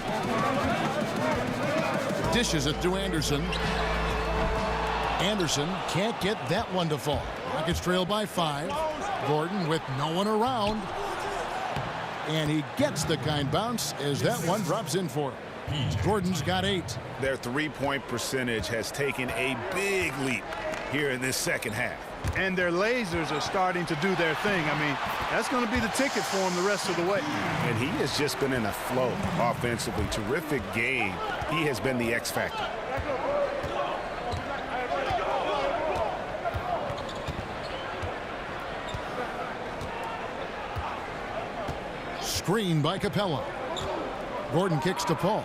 Dishes it to Anderson. Anderson can't get that one to fall. Rockets trail by 5. Gordon with no one around. And he gets the kind bounce as that one drops in for him. Gordon's got 8. Their three-point percentage has taken a big leap here in this second half. And their lasers are starting to do their thing. I mean, that's going to be the ticket for him the rest of the way. And he has just been in a flow offensively. Terrific game. He has been the X factor. Screen by Capella. Gordon kicks to Paul.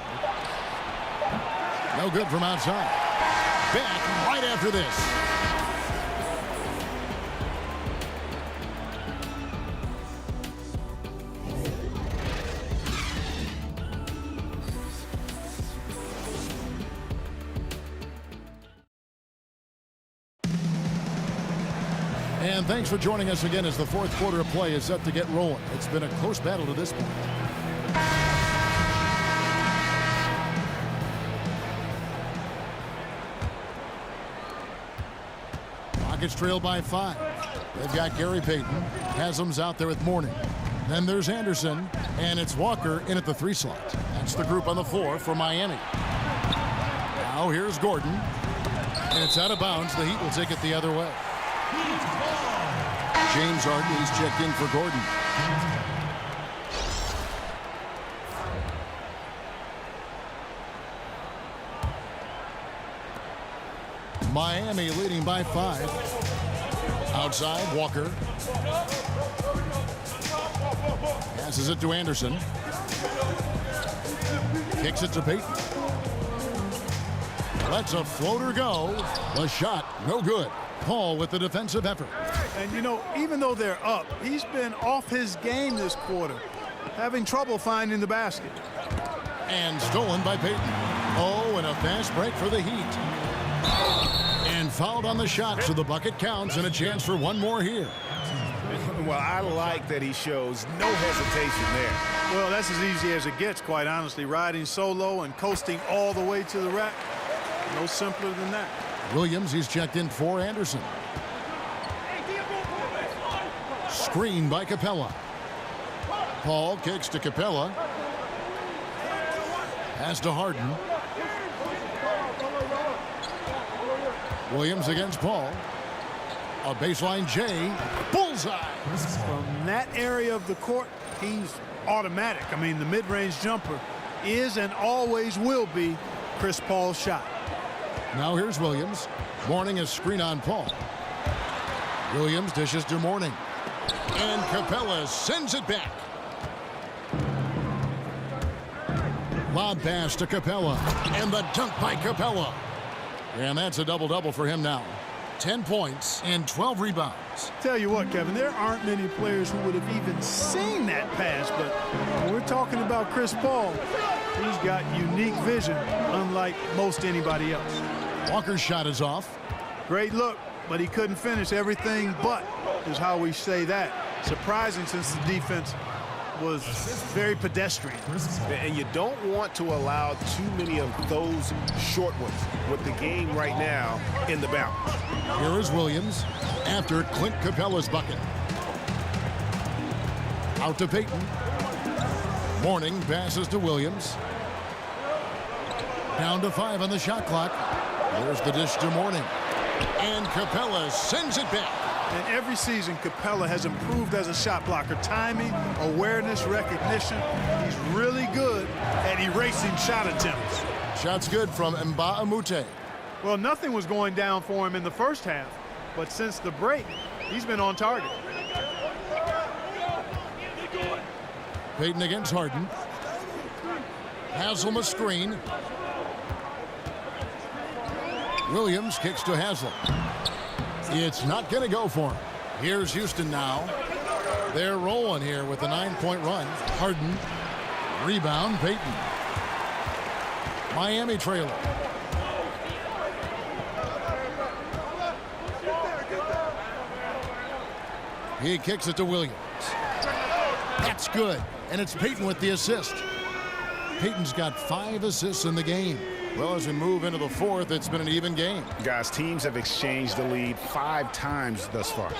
No good from outside. Back right after this. And thanks for joining us again as the fourth quarter of play is set to get rolling. It's been a close battle to this point. Rockets trail by 5. They've got Gary Payton. Haslam's out there with Mourning. Then there's Anderson, and it's Walker in at the 3 slot. That's the group on the floor for Miami. Now here's Gordon, and it's out of bounds. The Heat will take it the other way. James Harden is checked in for Gordon. Miami leading by 5. Outside, Walker. Passes it to Anderson. Kicks it to Payton. Lets a floater go. The shot, no good. Paul with the defensive effort. And, you know, even though they're up, he's been off his game this quarter, having trouble finding the basket. And stolen by Payton. Oh, and a fast break for the Heat. And fouled on the shot, so the bucket counts and a chance for one more here. Well, I like that he shows no hesitation there. Well, that's as easy as it gets, quite honestly. Riding solo and coasting all the way to the rack. No simpler than that. Williams, he's checked in for Anderson. Screen by Capella. Paul kicks to Capella. Pass to Harden. Williams against Paul. A baseline J. Bullseye. From that area of the court, he's automatic. I mean, the mid-range jumper is and always will be Chris Paul's shot. Now here's Williams. Mourning a screen on Paul. Williams dishes to Mourning. And Capella sends it back. Lob pass to Capella. And the dunk by Capella. And that's a double-double for him now. 10 points and 12 rebounds. Tell you what, Kevin, there aren't many players who would have even seen that pass, but when we're talking about Chris Paul, he's got unique vision, unlike most anybody else. Walker's shot is off. Great look, but he couldn't finish. Everything but is how we say that. Surprising, since the defense was very pedestrian. And you don't want to allow too many of those short ones with the game right now in the balance. Here is Williams after Clint Capella's bucket. Out to Payton. Mourning passes to Williams. Down to 5 on the shot clock. There's the dish to Mourning. And Capella sends it back. And every season, Capella has improved as a shot blocker. Timing, awareness, recognition. He's really good at erasing shot attempts. Shot's good from Mbah a Moute. Well, nothing was going down for him in the first half, but since the break, he's been on target. Payton against Harden. Haslam a screen. Williams kicks to Haslam. It's not going to go for him. Here's Houston now. They're rolling here with a 9-point run. Harden. Rebound, Payton. Miami trailer. He kicks it to Williams. That's good. And it's Payton with the assist. Payton's got 5 assists in the game. Well, as we move into the fourth, it's been an even game. Guys, teams have exchanged the lead 5 times thus far.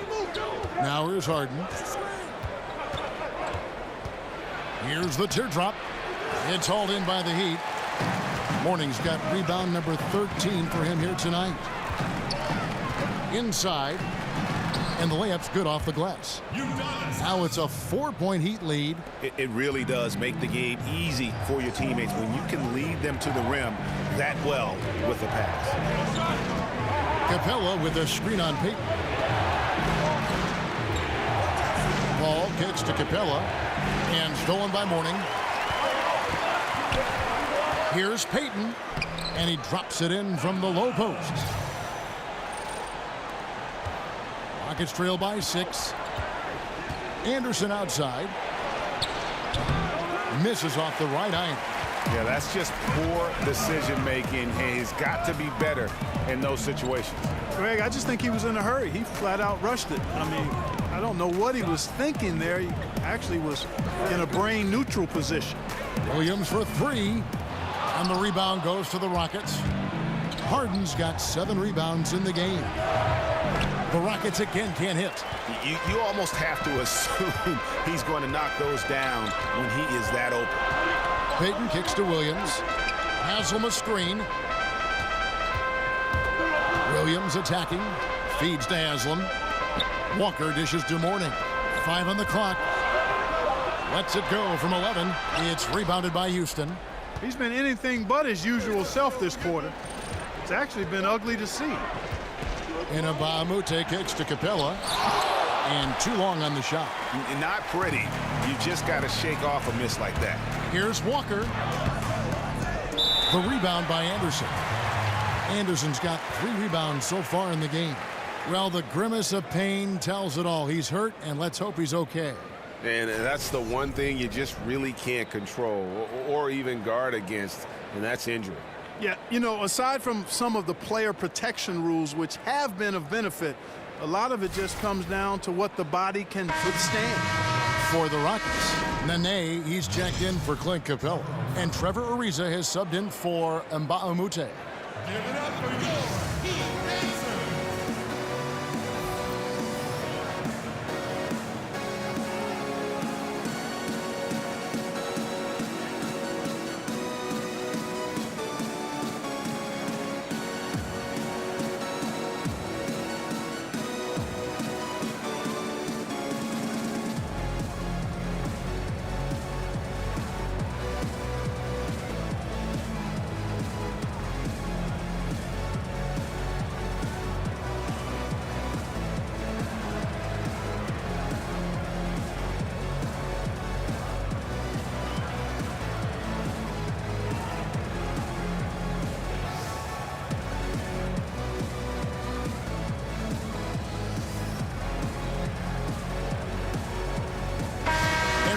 Now here's Harden. Here's the teardrop. It's hauled in by the Heat. Mourning's got rebound number 13 for him here tonight. Inside. And the layup's good off the glass. Now it's a 4-point Heat lead. It really does make the game easy for your teammates when you can lead them to the rim that well with the pass. Capella with a screen on Payton. Ball kicks to Capella and stolen by Mourning. Here's Payton, and he drops it in from the low post. Rockets trail by 6. Anderson outside. Misses off the right iron. Yeah, that's just poor decision making, and he's got to be better in those situations. Greg, I just think he was in a hurry. He flat out rushed it. I mean, I don't know what he was thinking there. He actually was in a brain neutral position. Williams for 3. And the rebound goes to the Rockets. Harden's got 7 rebounds in the game. The Rockets again can't hit. You almost have to assume he's going to knock those down when he is that open. Payton kicks to Williams. Haslam a screen. Williams attacking. Feeds to Haslam. Walker dishes to Mourning. 5 on the clock. Lets it go from 11. It's rebounded by Houston. He's been anything but his usual self this quarter. It's actually been ugly to see. And Mbah a Moute kicks to Capella. And too long on the shot. Not pretty. You just got to shake off a miss like that. Here's Walker. The rebound by Anderson. Anderson's got 3 rebounds so far in the game. Well, the grimace of pain tells it all. He's hurt, and let's hope he's okay. And that's the one thing you just really can't control or even guard against, and that's injury. Yeah, you know, aside from some of the player protection rules, which have been of benefit, a lot of it just comes down to what the body can withstand. For the Rockets, Nene, he's checked in for Clint Capella. And Trevor Ariza has subbed in for Mbah a Moute. Give it up for your Heat answer.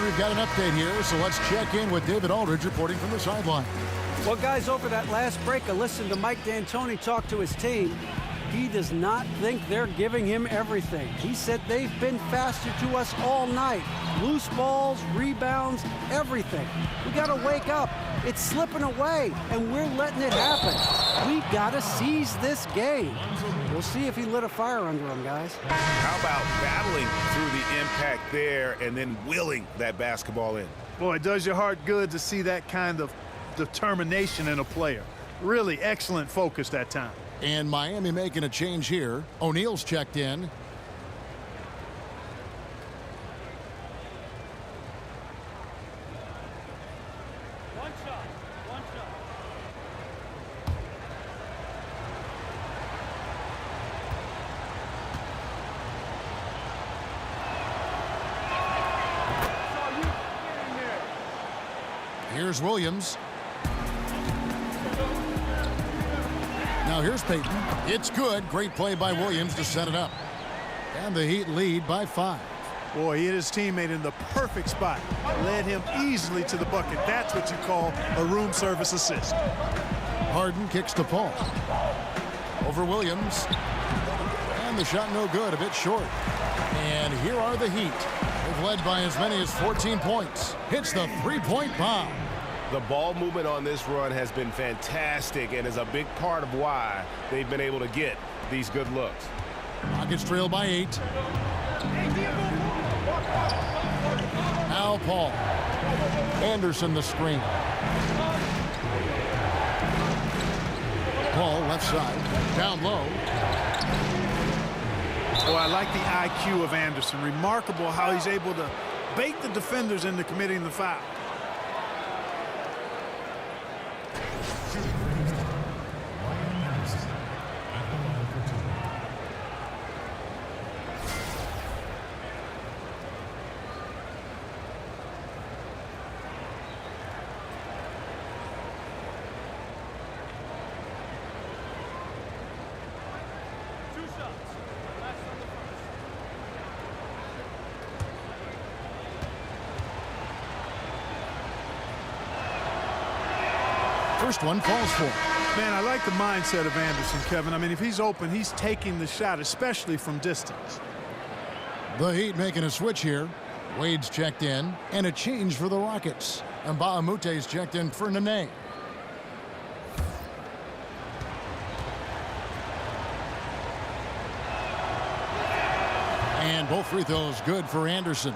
We've got an update here, so let's check in with David Aldridge reporting from the sideline. Well, guys, over that last break, I listened to Mike D'Antoni talk to his team. He does not think they're giving him everything. He said they've been faster to us all night. Loose balls, rebounds, everything. We got to wake up. It's slipping away, and we're letting it happen. We got to seize this game. We'll see if he lit a fire under him, guys. How about battling through the impact there and then willing that basketball in? Boy, it does your heart good to see that kind of determination in a player. Really excellent focus that time. And Miami making a change here. O'Neal's checked in. Here's Williams. Now here's Payton. It's good. Great play by Williams to set it up. And the Heat lead by 5. Boy, he hit his teammate in the perfect spot. Led him easily to the bucket. That's what you call a room service assist. Harden kicks to Paul. Over Williams. And the shot no good, a bit short. And here are the Heat. They've led by as many as 14 points. Hits the three-point bomb. The ball movement on this run has been fantastic and is a big part of why they've been able to get these good looks. Rockets trail by 8. Now Paul. Anderson the screen. Paul left side. Down low. Boy, I like the IQ of Anderson. Remarkable how he's able to bait the defenders into committing the foul. First one falls for him. Man, I like the mindset of Anderson, Kevin. I mean, if he's open, he's taking the shot, especially from distance. The Heat making a switch here. Wade's checked in, and a change for the Rockets. And Mbah-a-Moute's checked in for Nene. And both free throws good for Anderson.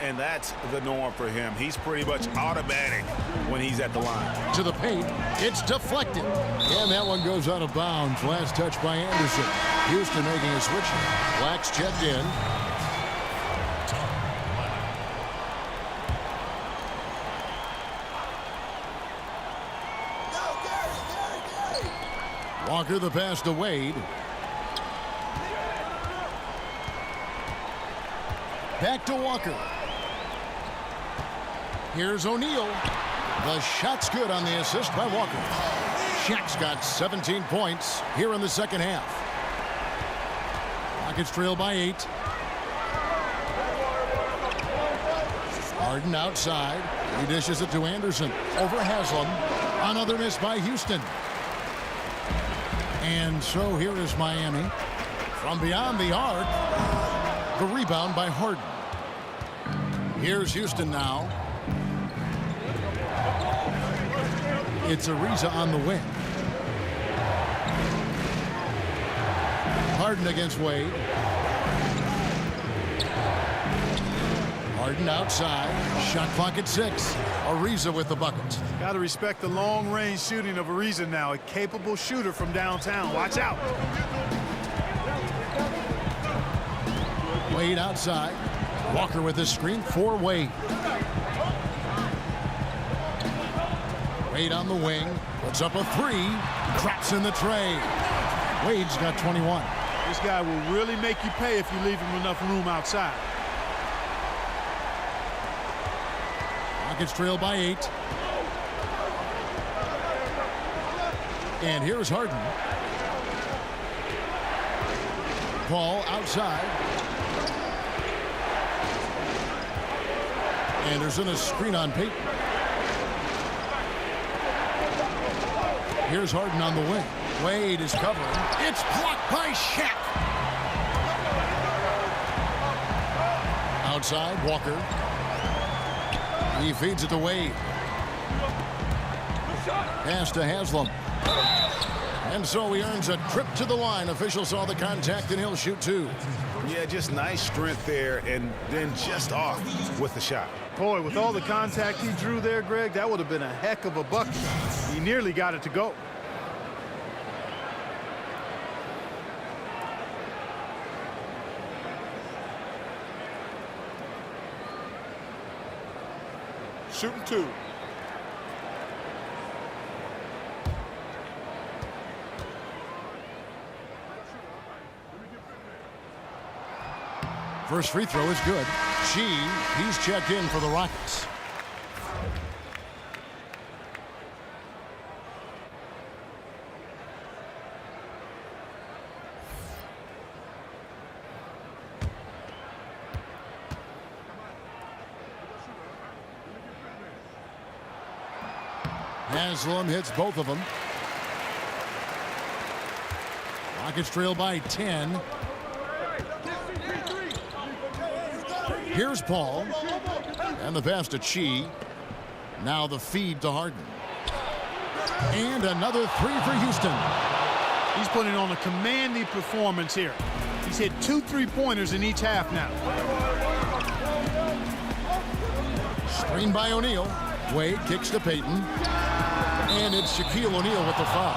And that's the norm for him. He's pretty much automatic when he's at the line. To the paint, it's deflected. And that one goes out of bounds. Last touch by Anderson. Houston making a switch. Black's checked in. Walker the pass to Wade. Back to Walker. Here's O'Neal. The shot's good on the assist by Walker. Shaq's got 17 points here in the second half. Rockets trail by 8. Harden outside. He dishes it to Anderson. Over Haslam. Another miss by Houston. And so here is Miami. From beyond the arc. The rebound by Harden. Here's Houston now. It's Ariza on the wing. Harden against Wade. Harden outside. Shot clock at 6. Ariza with the bucket. Got to respect the long-range shooting of Ariza now. A capable shooter from downtown. Watch out. Wade outside. Walker with the screen for Wade. Wade on the wing. Puts up a 3. Drops in the tray. Wade's got 21. This guy will really make you pay if you leave him enough room outside. Rockets trail by 8. And here's Harden. Paul outside. Anderson a screen on Payton. Here's Harden on the wing. Wade is covering. It's blocked by Shaq. Outside, Walker. He feeds it to Wade. Pass to Haslam. And so he earns a trip to the line. Official saw the contact, and he'll shoot 2. Yeah, just nice strength there, and then just off with the shot. Boy, with all the contact he drew there, Greg, that would have been a heck of a bucket. He nearly got it to go. Shooting 2. First free throw is good. He's checked in for the Rockets. Haslam hits both of them. Rockets trail by 10. Here's Paul. And the pass to Chi. Now the feed to Harden. And another three for Houston. He's putting on a commanding performance here. He's hit 2 3-pointers in each half now. Screen by O'Neal. Wade kicks to Payton. And it's Shaquille O'Neal with the foul.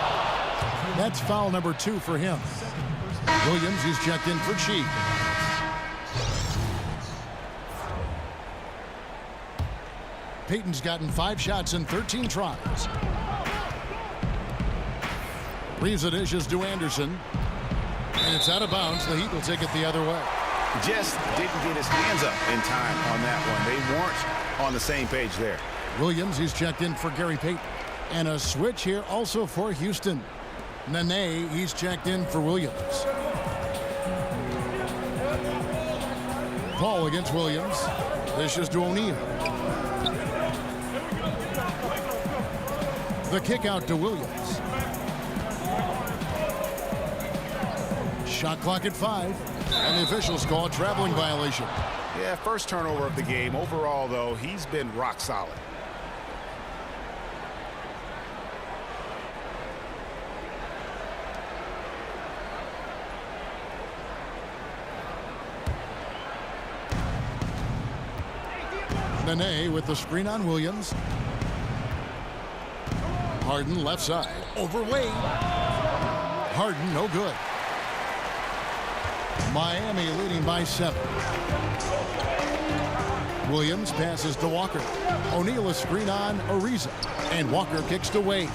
That's foul number 2 for him. Williams is checked in for Chi. Payton's gotten 5 shots in 13 tries. Riza dishes to Anderson. And it's out of bounds. The Heat will take it the other way. Just didn't get his hands up in time on that one. They weren't on the same page there. Williams is checked in for Gary Payton. And a switch here also for Houston. Nene, he's checked in for Williams. Paul against Williams. Dishes to O'Neal. The kick out to Williams. Shot clock at 5. And the officials call a traveling violation. Yeah, first turnover of the game. Overall, though, he's been rock solid. Nene with the screen on Williams. Harden left side. Over Wade. Harden no good. Miami leading by 7. Williams passes to Walker. O'Neal a screen on Ariza. And Walker kicks to Wade.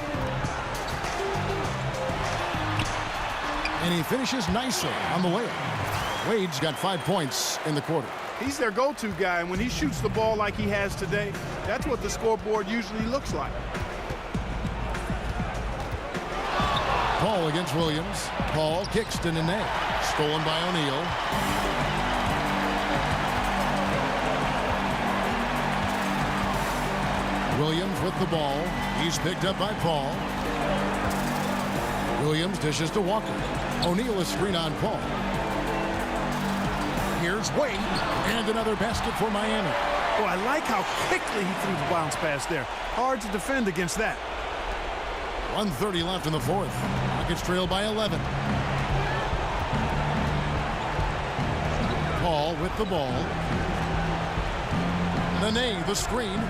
And he finishes nicely on the layup. Wade's got 5 points in the quarter. He's their go-to guy, and when he shoots the ball like he has today, that's what the scoreboard usually looks like. Paul against Williams. Paul kicks to Nene. Stolen by O'Neal. Williams with the ball. He's picked up by Paul. Williams dishes to Walker. O'Neal is screen on Paul. Here's Wade, and another basket for Miami. Oh, I like how quickly he threw the bounce pass there. Hard to defend against that. 1:30 left in the fourth. Rockets trail by 11. Paul with the ball. Nene, the screen.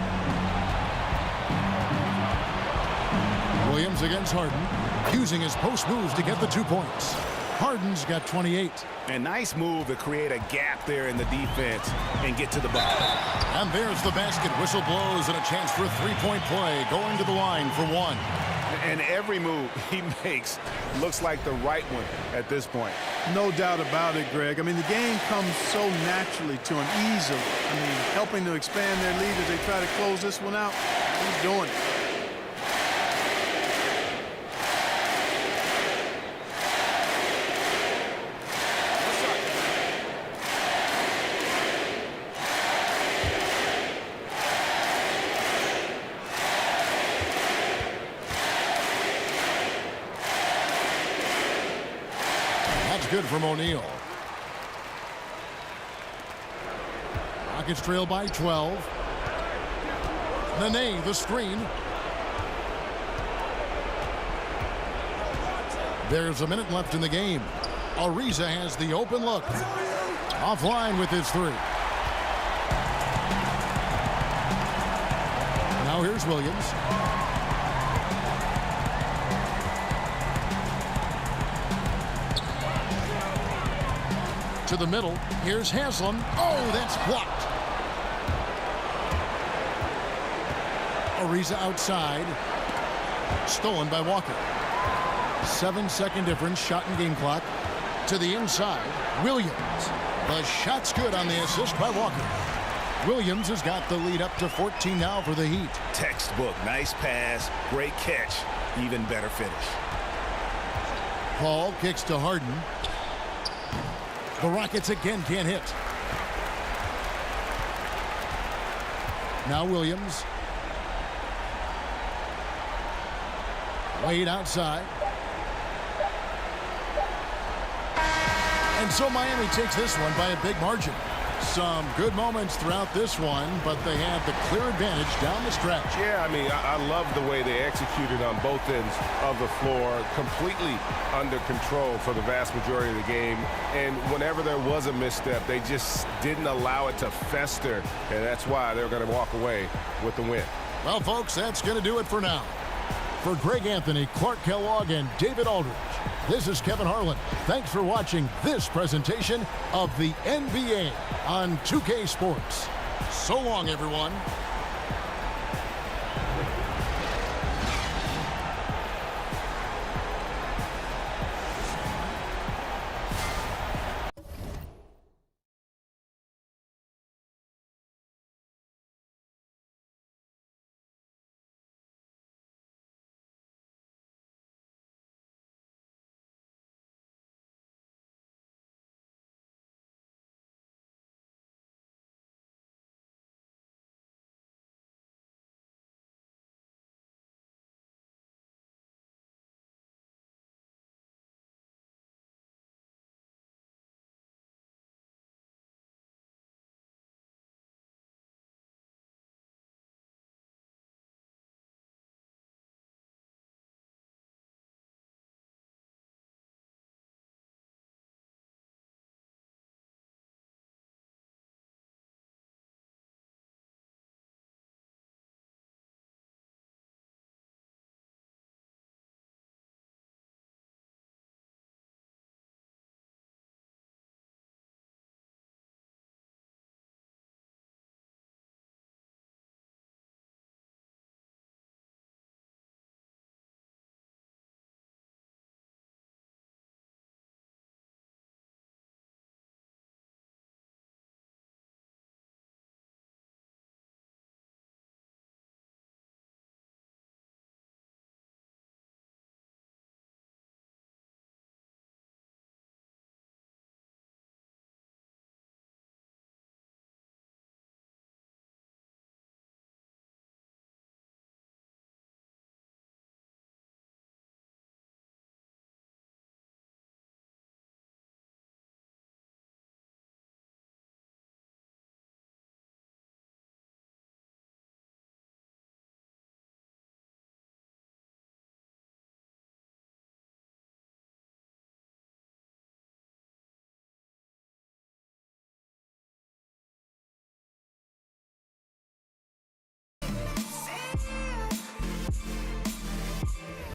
Williams against Harden, using his post moves to get the 2 points. Harden's got 28. A nice move to create a gap there in the defense and get to the bucket. And there's the basket. Whistle blows and a chance for a three-point play. Going to the line for 1. And every move he makes looks like the right one at this point. No doubt about it, Greg. I mean, the game comes so naturally to him, easily. I mean, helping to expand their lead as they try to close this one out. He's doing it. Good from O'Neal. Rockets trail by 12. Nene, the screen. There's a minute left in the game. Ariza has the open look. Offline with his 3. Now here's Williams. To the middle. Here's Haslam. Oh, that's blocked. Ariza outside. Stolen by Walker. 7-second difference. Shot and game clock. To the inside. Williams. The shot's good on the assist by Walker. Williams has got the lead up to 14 now for the Heat. Textbook. Nice pass. Great catch. Even better finish. Paul kicks to Harden. The Rockets again can't hit. Now Williams. Wade outside. And so Miami takes this one by a big margin. Some good moments throughout this one, but they have the clear advantage down the stretch. Yeah, I mean, I love the way they executed on both ends of the floor, completely under control for the vast majority of the game. And whenever there was a misstep, they just didn't allow it to fester, and that's why they're going to walk away with the win. Well, folks, that's going to do it for now. For Greg Anthony, Clark Kellogg, and David Aldridge, this is Kevin Harlan. Thanks for watching this presentation of the NBA on 2K Sports. So long, everyone.